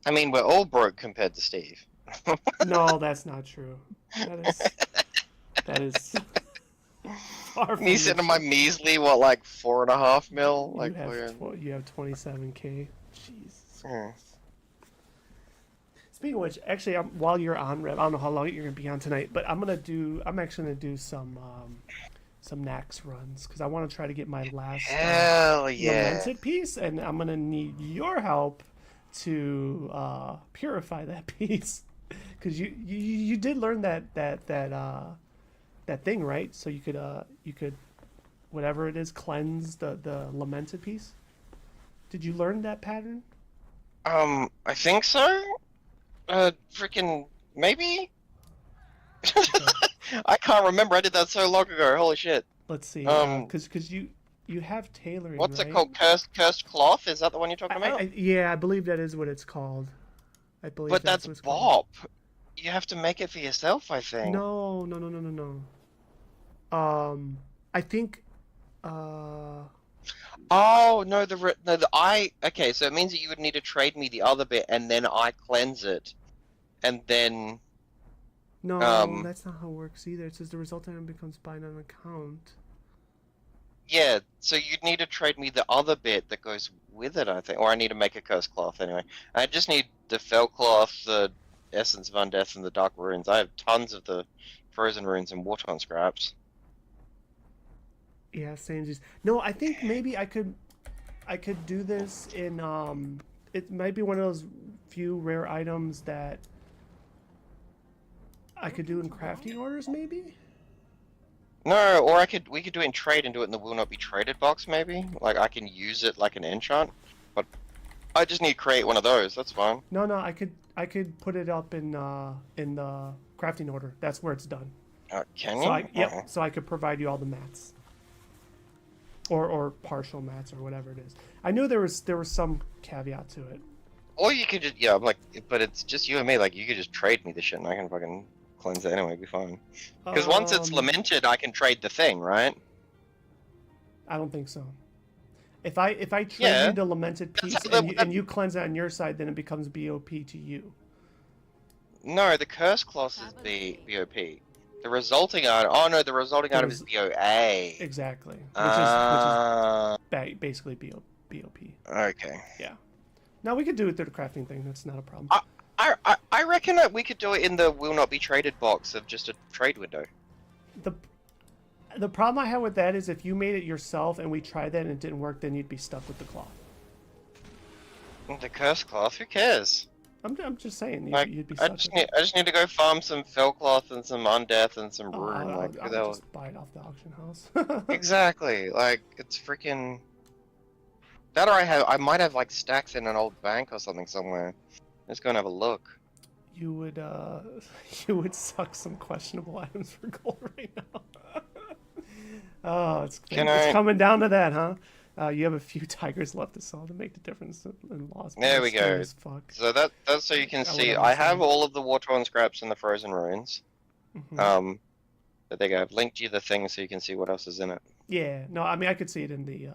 I mean, we're all broke compared to Steve. No, that's not true. That is far from Me the sitting on my truth. measly, what, like 4.5 mil? Like, You have 27K. Jesus. Hmm. Speaking of which, actually, while you're on, Rev, I don't know how long you're gonna be on tonight, but I'm actually gonna do some Nax runs because I want to try to get my last Hell yeah. lamented piece, and I'm gonna need your help to purify that piece because you did learn that thing, right? So you could whatever it is, cleanse the lamented piece. Did you learn that pattern? I think so. Freaking maybe. I can't remember. I did that so long ago. Holy shit. Let's see. Because you have tailoring. What's right? it called? Cursed cloth? Is that the one you're talking about? Yeah, I believe that is what it's called. I believe. But that's that's what it's called. Bop. You have to make it for yourself, I think. No. I think. Oh no, okay. So it means that you would need to trade me the other bit, and then I cleanse it, and then. No, that's not how it works either. It says the resulting item becomes bind on account. Yeah, so you'd need to trade me the other bit that goes with it, I think. Or I need to make a cursed cloth anyway. I just need the fell cloth, the essence of undeath, and the dark runes. I have tons of the frozen runes and Warton scraps. Yeah, same. No, I think maybe I could do this in it might be one of those few rare items that I could do in crafting orders, maybe. No, or we could do it in trade and do it in the will not be traded box, maybe. Like I can use it like an enchant, but I just need to create one of those. That's fine. No, I could put it up in the crafting order. That's where it's done. Can you? So so I could provide you all the mats, or partial mats, or whatever it is. I knew there was some caveat to it. Or you could just but it's just you and me. Like you could just trade me the shit, and I can fucking cleanse it anyway. It'd be fine. Because once it's lamented, I can trade the thing, right? I don't think so. If I trade you the lamented piece and you cleanse it on your side, then it becomes BOP to you. No, the curse clause is BOP. The resulting item. Oh no, the resulting item is BOA. Exactly. Which is basically BOP. Okay. Yeah. Now we could do it through the crafting thing. That's not a problem. I reckon that we could do it in the will not be traded box of just a trade window. The problem I have with that is if you made it yourself and we tried that and it didn't work, then you'd be stuck with the cloth. The curse cloth? Who cares? I'm just saying, you'd be I stuck. just need to go farm some fell cloth and some undeath and some rune. I'll just buy it off the auction house. Exactly. Like it's freaking. That or I might have like stacks in an old bank or something somewhere. Let's go and have a look. You would suck some questionable items for gold right now. Oh, it's coming down to that, huh? You have a few tigers left to sell to make the difference in loss. There we go. Fuck. So that's so you can see. I have all of the war-torn scraps and the frozen runes. Mm-hmm. But there you go. I've linked you the thing so you can see what else is in it. Yeah. No, I mean I could see it in the.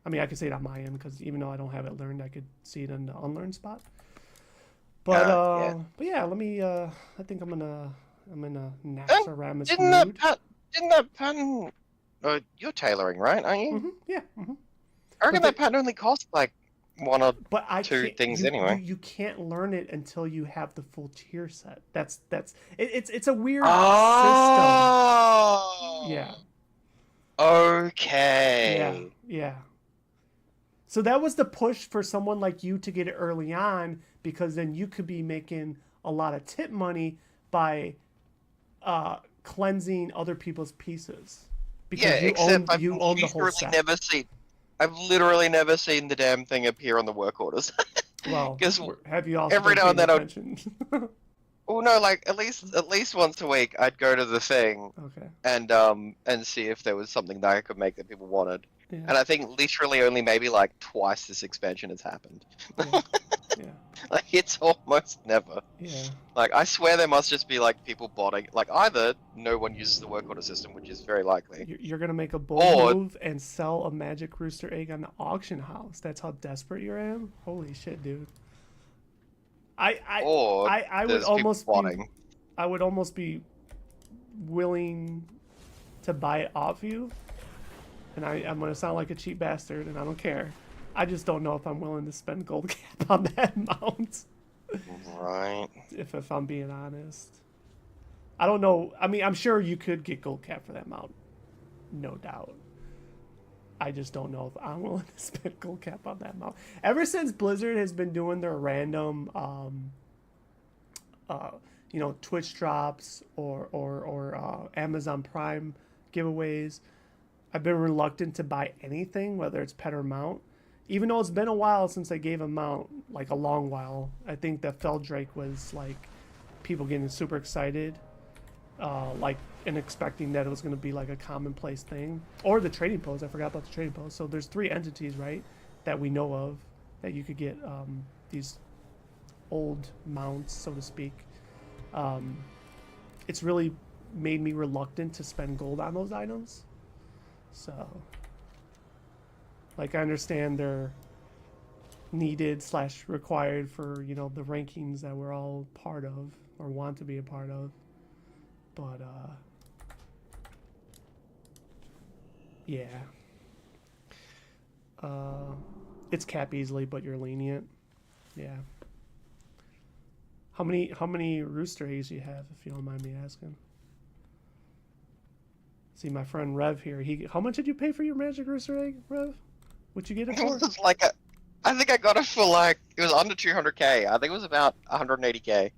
I could see it on my end because even though I don't have it learned, I could see it in the unlearned spot. But yeah, let me. I think I'm gonna Naxxramas Didn't that pattern? You're tailoring, right? Aren't you? Mm-hmm. Yeah. Mm-hmm. I reckon that pattern only costs like one or two things anyway. You can't learn it until you have the full tier set. It's a weird system. Yeah. Okay. Yeah. So that was the push for someone like you to get it early on, because then you could be making a lot of tip money by cleansing other people's pieces. Because you own the whole set. I've literally never seen the damn thing appear on the work orders. Well, 'Cause have you also every been now and paying then attention? Oh no, like at least once a week, I'd go to the thing Okay. and see if there was something that I could make that people wanted. Yeah. And I think literally only maybe like twice this expansion has happened. Yeah. Yeah. Like it's almost never. Yeah. Like I swear there must just be like people botting. Like either no one uses the work order system, which is very likely. You're gonna make a bold Or- move and sell a magic rooster egg on the auction house. That's how desperate you am. Holy shit, dude. I would there's people almost botting. I would almost be willing to buy it off you. And I'm gonna sound like a cheap bastard, and I don't care. I just don't know if I'm willing to spend gold cap on that amount. Right. If I'm being honest. I don't know. I mean, I'm sure you could get gold cap for that amount. No doubt. I just don't know if I'm willing to spend gold cap on that amount. Ever since Blizzard has been doing their random, Twitch drops or Amazon Prime giveaways, I've been reluctant to buy anything, whether it's pet or mount. Even though it's been a while since I gave a mount, like a long while. I think that Feldrake was like people getting super excited, and expecting that it was going to be like a commonplace thing. Or the trading post. I forgot about the trading post. So there's 3 entities, right, that we know of that you could get these old mounts, so to speak. It's really made me reluctant to spend gold on those items. So, like, I understand they're needed / required for, the rankings that we're all part of or want to be a part of. But, yeah. It's cap easily, but you're lenient. Yeah. How many rooster eggs do you have, if you don't mind me asking? See, my friend Rev here. How much did you pay for your magic rooster egg, Rev? What'd you get it It for? was like I think I got it for like it was under 200k. I think it was about 180k.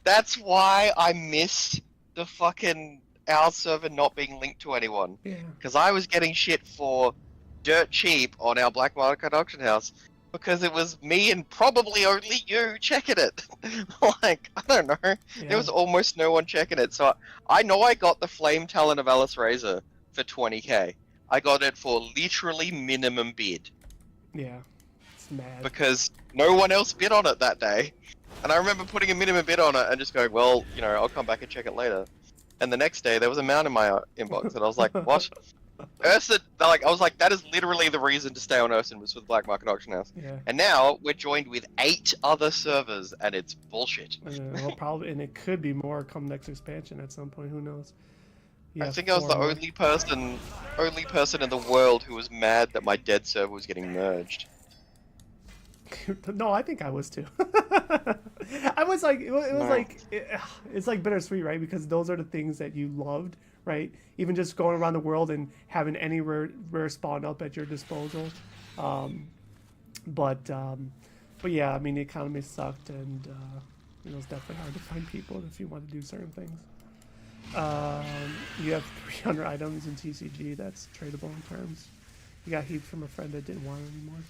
That's why I missed the fucking our server not being linked to anyone. Yeah. Because I was getting shit for dirt cheap on our black market auction house because it was me and probably only you checking it. Like, I don't know. Yeah. There was almost no one checking it. So I know I got the Flame Talon of Alice Razor for 20k. I got it for literally minimum bid. Yeah. It's mad. Because no one else bid on it that day. And I remember putting a minimum bid on it and just going, well, I'll come back and check it later. And the next day, there was a mount in my inbox, and I was like, what? Ursa, I was like, that is literally the reason to stay on Urson, was for the black market auction house. Yeah. And now, we're joined with 8 other servers, and it's bullshit. Well, probably, and it could be more come next expansion at some point. Who knows? I Yeah, think I was the 4 more. only person in the world who was mad that my dead server was getting merged. No, I think I was too. I was like, it was No. like, it's like bittersweet, right? Because those are the things that you loved, right? Even just going around the world and having any rare spawn up at your disposal. But yeah, I mean, the economy sucked, and it's definitely hard to find people if you want to do certain things. You have 300 items in TCG. That's tradable in terms. You got heaps from a friend that didn't want it anymore.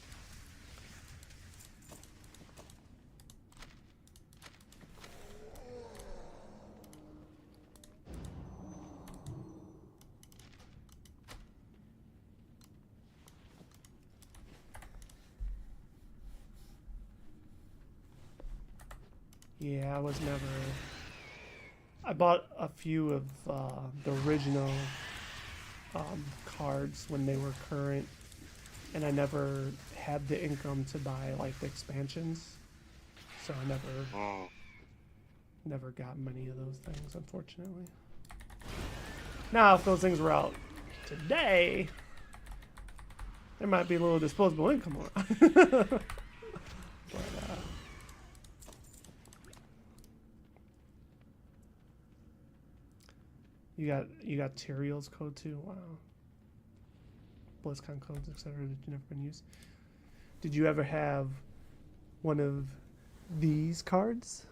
Yeah, I was never... I bought a few of the original cards when they were current, and I never had the income to buy like the expansions, so I never got many of those things, unfortunately. Now, if those things were out today, there might be a little disposable income on. But, you got Tyrael's code too. Wow. BlizzCon codes, etc. that you never been used. Did you ever have one of these cards?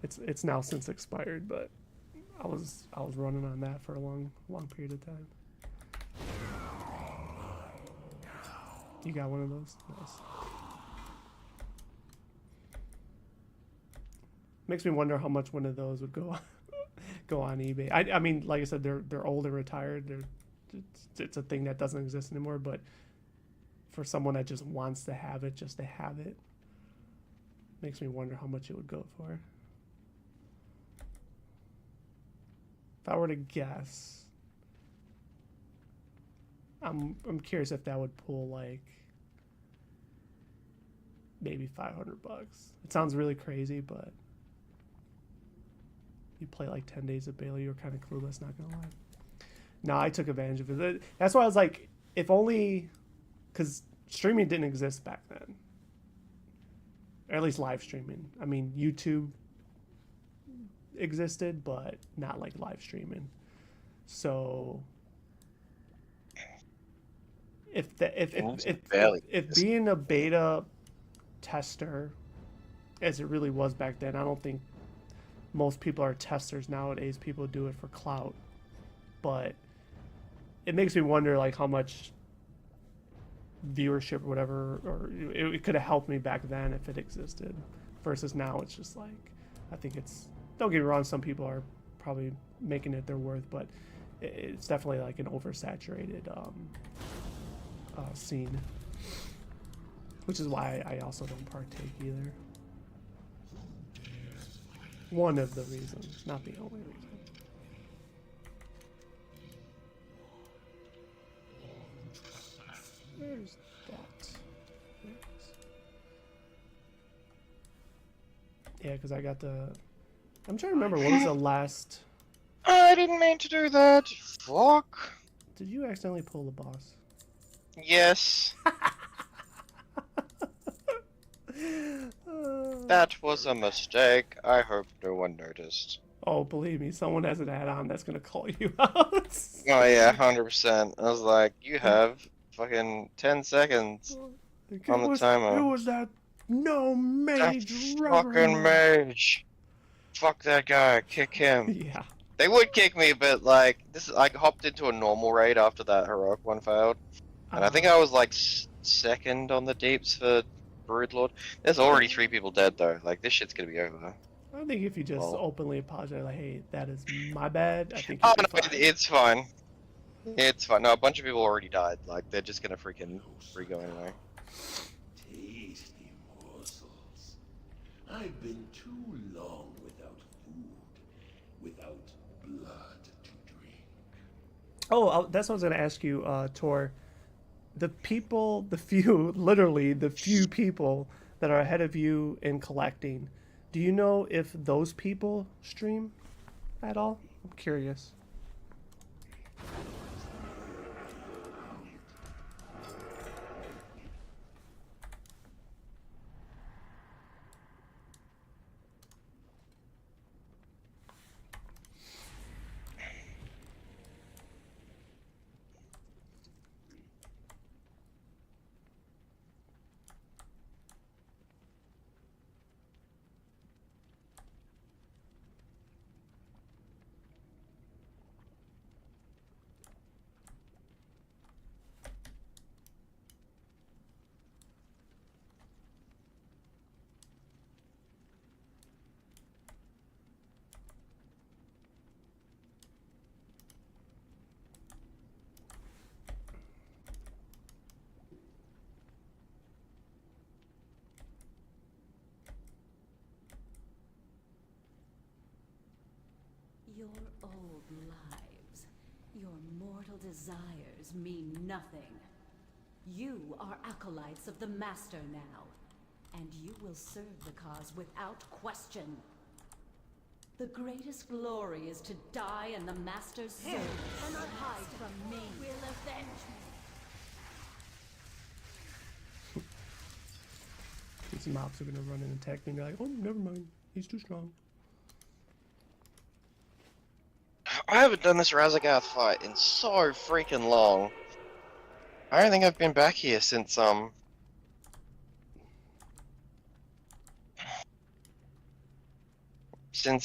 It's now since expired, but I was running on that for a long period of time. You got one of those? Nice. Makes me wonder how much one of those would go on eBay. I mean, like I said, they're old and retired. It's a thing that doesn't exist anymore. But for someone that just wants to have it, just to have it, makes me wonder how much it would go for. If I were to guess, I'm curious if that would pull like maybe $500. It sounds really crazy, but you play like 10 days of Bailey, you're kind of clueless, not gonna lie. No, I took advantage of it. That's why I was like, if only, because streaming didn't exist back then. Or at least live streaming. I mean, YouTube existed, but not like live streaming. So if being a beta tester, as it really was back then, I don't think most people are testers nowadays. People do it for clout. But it makes me wonder like how much viewership or whatever, or it could have helped me back then if it existed, versus now it's just like, I think it's, don't get me wrong, some people are probably making it their worth, but it's definitely like an oversaturated scene, which is why I also don't partake either. One of the reasons, not the only reason. Where's that? There it is. Yeah, because I got the... I'm trying to remember, what was the last... I didn't mean to do that. Fuck. Did you accidentally pull the boss? Yes. That was a mistake. I hope no one noticed. Oh, believe me, someone has an add-on that's gonna call you out. Oh yeah, 100%. I was like, you have fucking 10 seconds on the timer. Who was that? No mage. Fucking mage. Fuck that guy. Kick him. Yeah. They would kick me, but like this, I hopped into a normal raid after that heroic one failed, and I think I was like second on the deeps for Broodlord. There's already 3 people dead though. Like this shit's gonna be over. I think if you just openly apologize, like, hey, that is my bad. I think. Oh no, it's fine. It's fine. No, a bunch of people already died. Like they're just gonna freaking re-go anyway. Tasty morsels. I've been too long without food, without blood to drink. Oh, that's what I was gonna ask you, Tor. The people, literally the few people that are ahead of you in collecting, do you know if those people stream at all? I'm curious. Your old lives, your mortal desires mean nothing. You are acolytes of the Master now, and you will serve the cause without question. The greatest glory is to die in the Master's service. Cannot hide from me. Will avenge me. These mobs are gonna run and attack me and be like, oh, never mind, he's too strong. I haven't done this Razagath fight in so freaking long. I don't think I've been back here since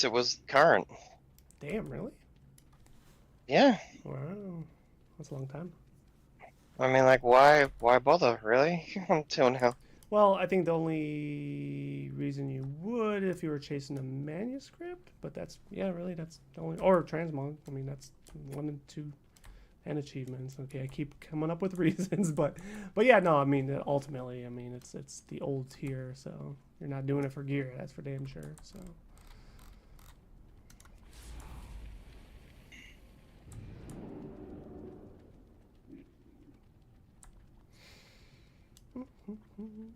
it was current. Damn, really? Yeah. Wow. That's a long time. I mean, like, why bother, really? Until now. Well, I think the only reason you would if you were chasing a manuscript, but that's, yeah, really, that's the only, or transmog. I mean, that's 1 and 2 and achievements. Okay, I keep coming up with reasons, but yeah, no, I mean, ultimately, I mean, it's the old tier, so you're not doing it for gear, that's for damn sure, so.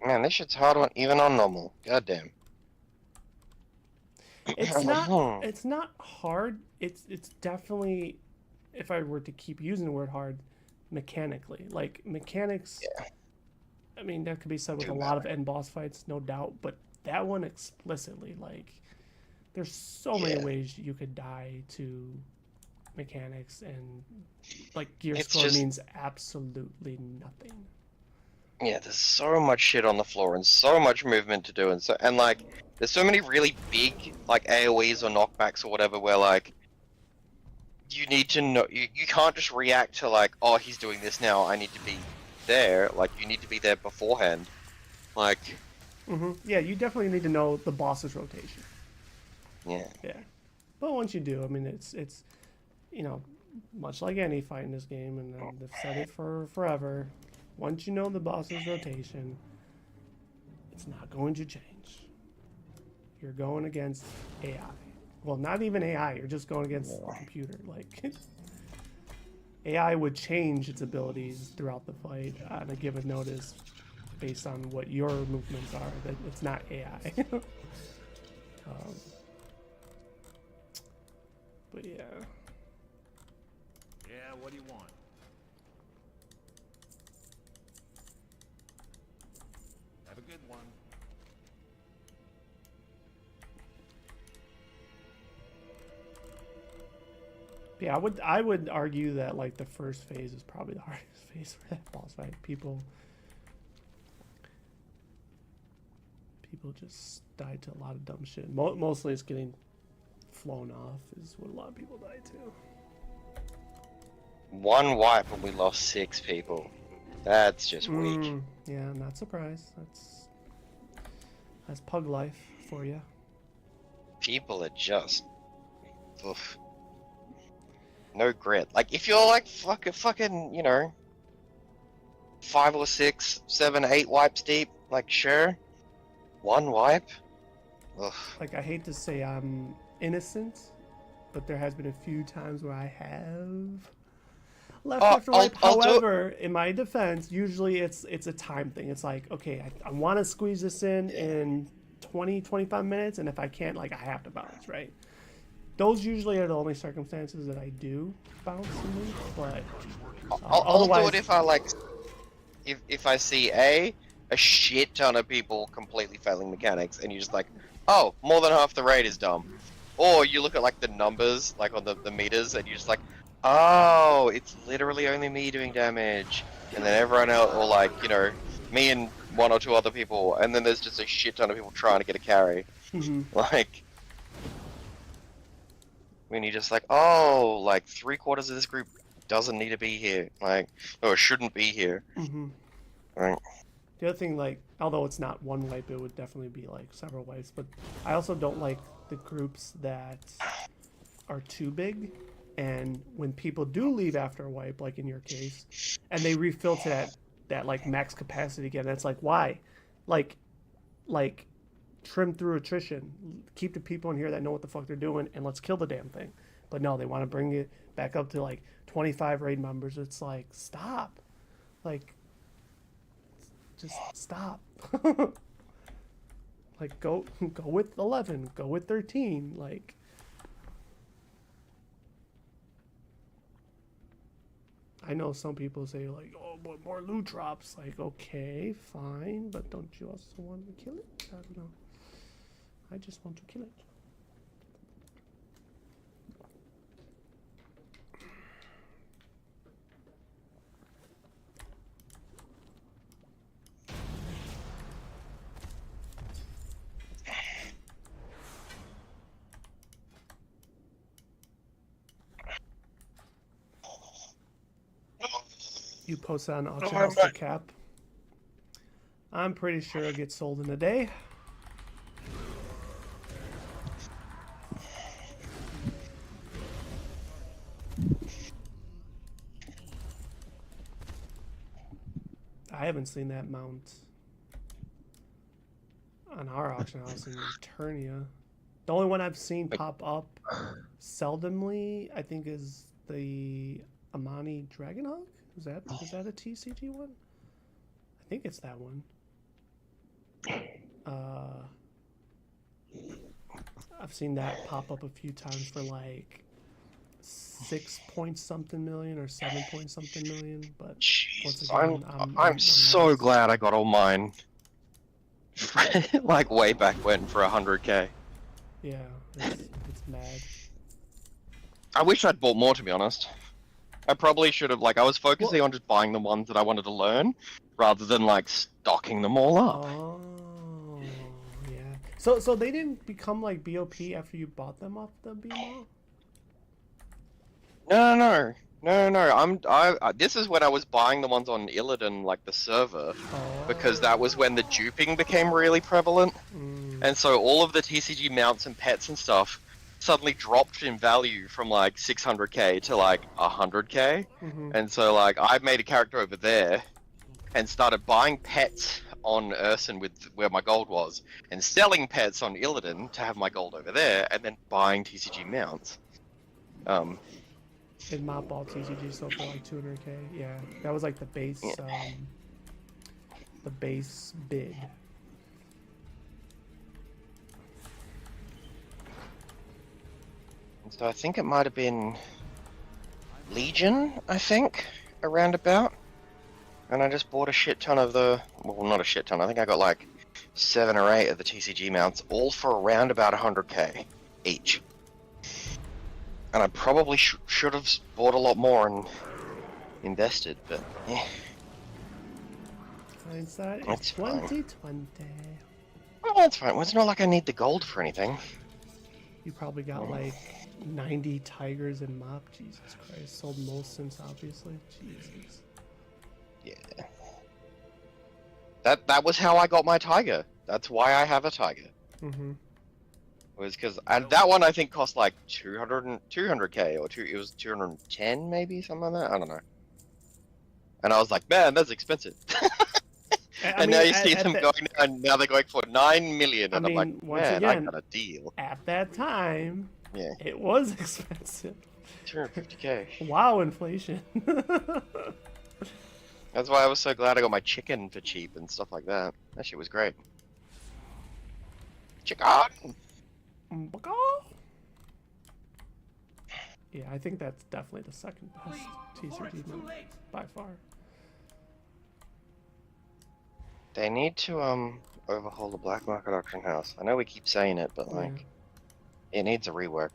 Man, this shit's hard on even on normal. Goddamn. It's not hard. It's definitely, if I were to keep using the word hard, mechanically. Like mechanics. Yeah. I mean, that could be said with a lot of end boss fights, no doubt. But that one explicitly, like, there's so many ways you could die to mechanics, and like gear It's score just- means absolutely nothing. Yeah, there's so much shit on the floor and so much movement to do, and like there's so many really big like AoEs or knockbacks or whatever where like you need to know you can't just react to like, oh, he's doing this now, I need to be there. Like you need to be there beforehand. Like Yeah, you definitely need to know the boss's rotation. yeah. Yeah, but once you do, I mean, it's you know, much like any fight in this game, and they've said it for forever. Once you know the boss's rotation, it's not going to change. You're going against AI. Well, not even AI. You're just going against a computer. Like AI would change its abilities throughout the fight on a given notice, based on what your movements are. That it's not AI. But yeah. Yeah, what do you want? Have a good one. Yeah, I would argue that like the first phase is probably the hardest phase for that boss fight. People just die to a lot of dumb shit. Mostly it's getting flown off is what a lot of people die to. One wipe and we lost 6 people. That's just weak. Yeah, I'm not surprised. That's pug life for you. People are just oof. No grit. Like if you're like fucking, you know, 5 or 6, 7, 8 wipes deep, like sure. 1 wipe? Ugh. Like, I hate to say I'm innocent, but there has been a few times where I have left after wipe. However, in my defense, usually it's a time thing. It's like, okay, I want to squeeze this in 20, 25 minutes, and if I can't, like, I have to bounce, right? Those usually are the only circumstances that I do bounce and leave, but I'll do it if I like, if I see a shit ton of people completely failing mechanics, and you're just like, oh, more than half the raid is dumb. Or you look at like the numbers, like on the meters, and you're just like, oh, it's literally only me doing damage, and then everyone else, or like, you know, me and 1 or 2 other people, and then there's just a shit ton of people trying to get a carry. Like, when you're just like, oh, like 3/4 of this group doesn't need to be here, like, or shouldn't be here. Right. The other thing, like, although it's not one wipe, it would definitely be like several wipes, but I also don't like the groups that are too big, and when people do leave after a wipe, like in your case, and they refill to that like max capacity again, it's like, why? Like trim through attrition, keep the people in here that know what the fuck they're doing, and let's kill the damn thing. But no, they want to bring it back up to like 25 raid members. It's like, stop. Like, just stop. Like, go with 11, go with 13. Like, I know some people say like, oh, but more loot drops. Like, okay, fine, but don't you also want to kill it? I don't know. I just want to kill it. You post it on auction house for cap. I'm pretty sure it'll get sold in a day. I haven't seen that mount on our auction house in Eternia. The only one I've seen pop up seldomly, I think, is the Amani Dragonhawk. Is that a TCG one? I think it's that one. I've seen that pop up a few times for like 6 point something million or 7 point something million, but once again, I'm so glad I got all mine. Like way back when for 100k. Yeah, it's mad. I wish I'd bought more, to be honest. I probably should have, like, I was focusing on just buying the ones that I wanted to learn, rather than, like, stocking them all up. Oh, yeah. So they didn't become, like, BOP after you bought them off the BMO? No. This is when I was buying the ones on Illidan, like, the server, because that was when the duping became really prevalent. And so all of the TCG mounts and pets and stuff suddenly dropped in value from like 600k to like 100k. And so like I made a character over there and started buying pets on Urson with where my gold was, and selling pets on Illidan to have my gold over there, and then buying TCG mounts. In my ball TCG sold for like 200k. Yeah, that was like the base the base bid. So I think it might have been Legion, I think, around about. And I just bought a shit ton of the, well, not a shit ton, I think I got like 7 or 8 of the TCG mounts, all for around about 100k each. And I probably should have bought a lot more and invested, but yeah. Hindsight That's is fine. 2020. Well, that's fine. Well, it's not like I need the gold for anything. You probably got like 90 tigers in mop. Jesus Christ. Sold most since, obviously. Jesus. Yeah. That was how I got my tiger. That's why I have a tiger. Was because, and that one I think cost like 200k or it was 210 maybe, something like that. I don't know. And I was like, man, that's expensive. And now you see them going, and now they're going for 9 million, and I'm like, man, I got a deal. At that time, yeah, it was expensive. 250k. Wow, inflation. That's why I was so glad I got my chicken for cheap and stuff like that. That shit was great. Chicken! Yeah, I think that's definitely the second best TCG mode by far. They need to overhaul the black market auction house. I know we keep saying it, but like, it needs a rework.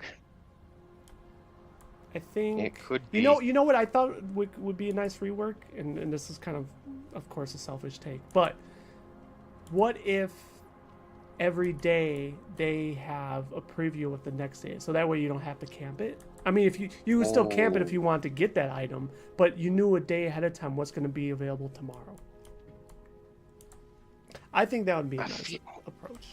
I think it could be. You know what I thought would be a nice rework, and this is kind of course, a selfish take, but what if every day they have a preview of the next day, so that way you don't have to camp it? I mean, if you would still camp it if you want to get that item, but you knew a day ahead of time what's going to be available tomorrow. I think that would be a nice approach.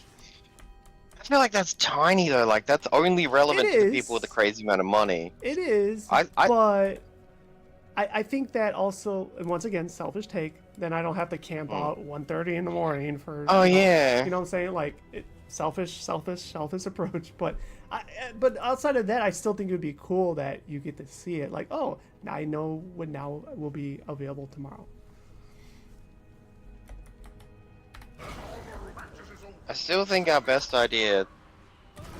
I feel like that's tiny though. Like that's only relevant to the people with a crazy amount of money. It is, but I think that also, and once again, selfish take. Then I don't have to camp out 1:30 in the morning for. Oh you know what I'm saying? Like selfish approach. But outside of that, I still think it would be cool that you get to see it. Like, oh, I know what now will be available tomorrow. I still think our best idea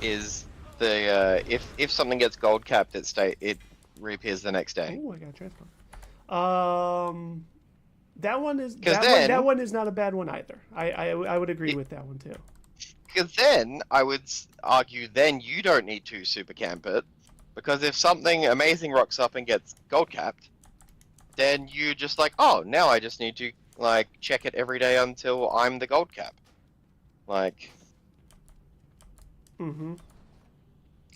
is the if something gets gold capped, it reappears the next day. Oh, I got a transfer. That one is not a bad one either. I would agree with that one too. Because then I would argue then you don't need to super camp it, because if something amazing rocks up and gets gold capped, then you just like, oh, now I just need to like check it every day until I'm the gold cap. Like, because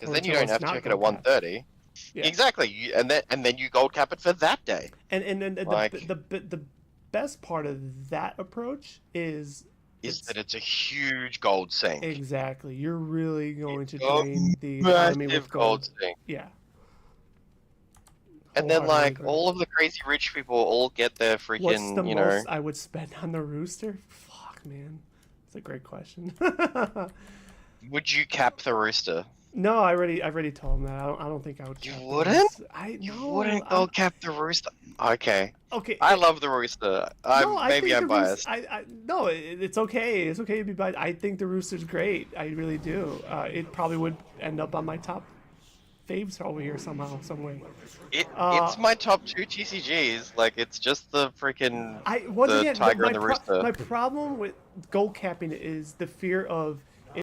then you don't have to check it at 1:30. Yeah. Exactly, and then you gold cap it for that day. And then Like- the best part of that approach is That it's a huge gold sink. exactly, you're really going to a drain the economy Massive with gold gold. sink. Yeah. And then Wholeheartedly like agree. all of the crazy rich people all get their freaking, What's the you most know. I would spend on the rooster? Fuck, man, that's a great question. Would you cap the rooster? No, I already told him that. I don't think I would. You cap the wouldn't? rooster. I You no. wouldn't I'm- gold cap the rooster. Okay. Okay. I love the rooster. Maybe I'm biased. No, it's okay. It's okay to be biased. I think the rooster's great. I really do. It probably would end up on my top faves over here somehow, some way. It's my top 2 TCGs. Like it's just the freaking Once the again, tiger and the rooster. my problem with gold capping is the fear of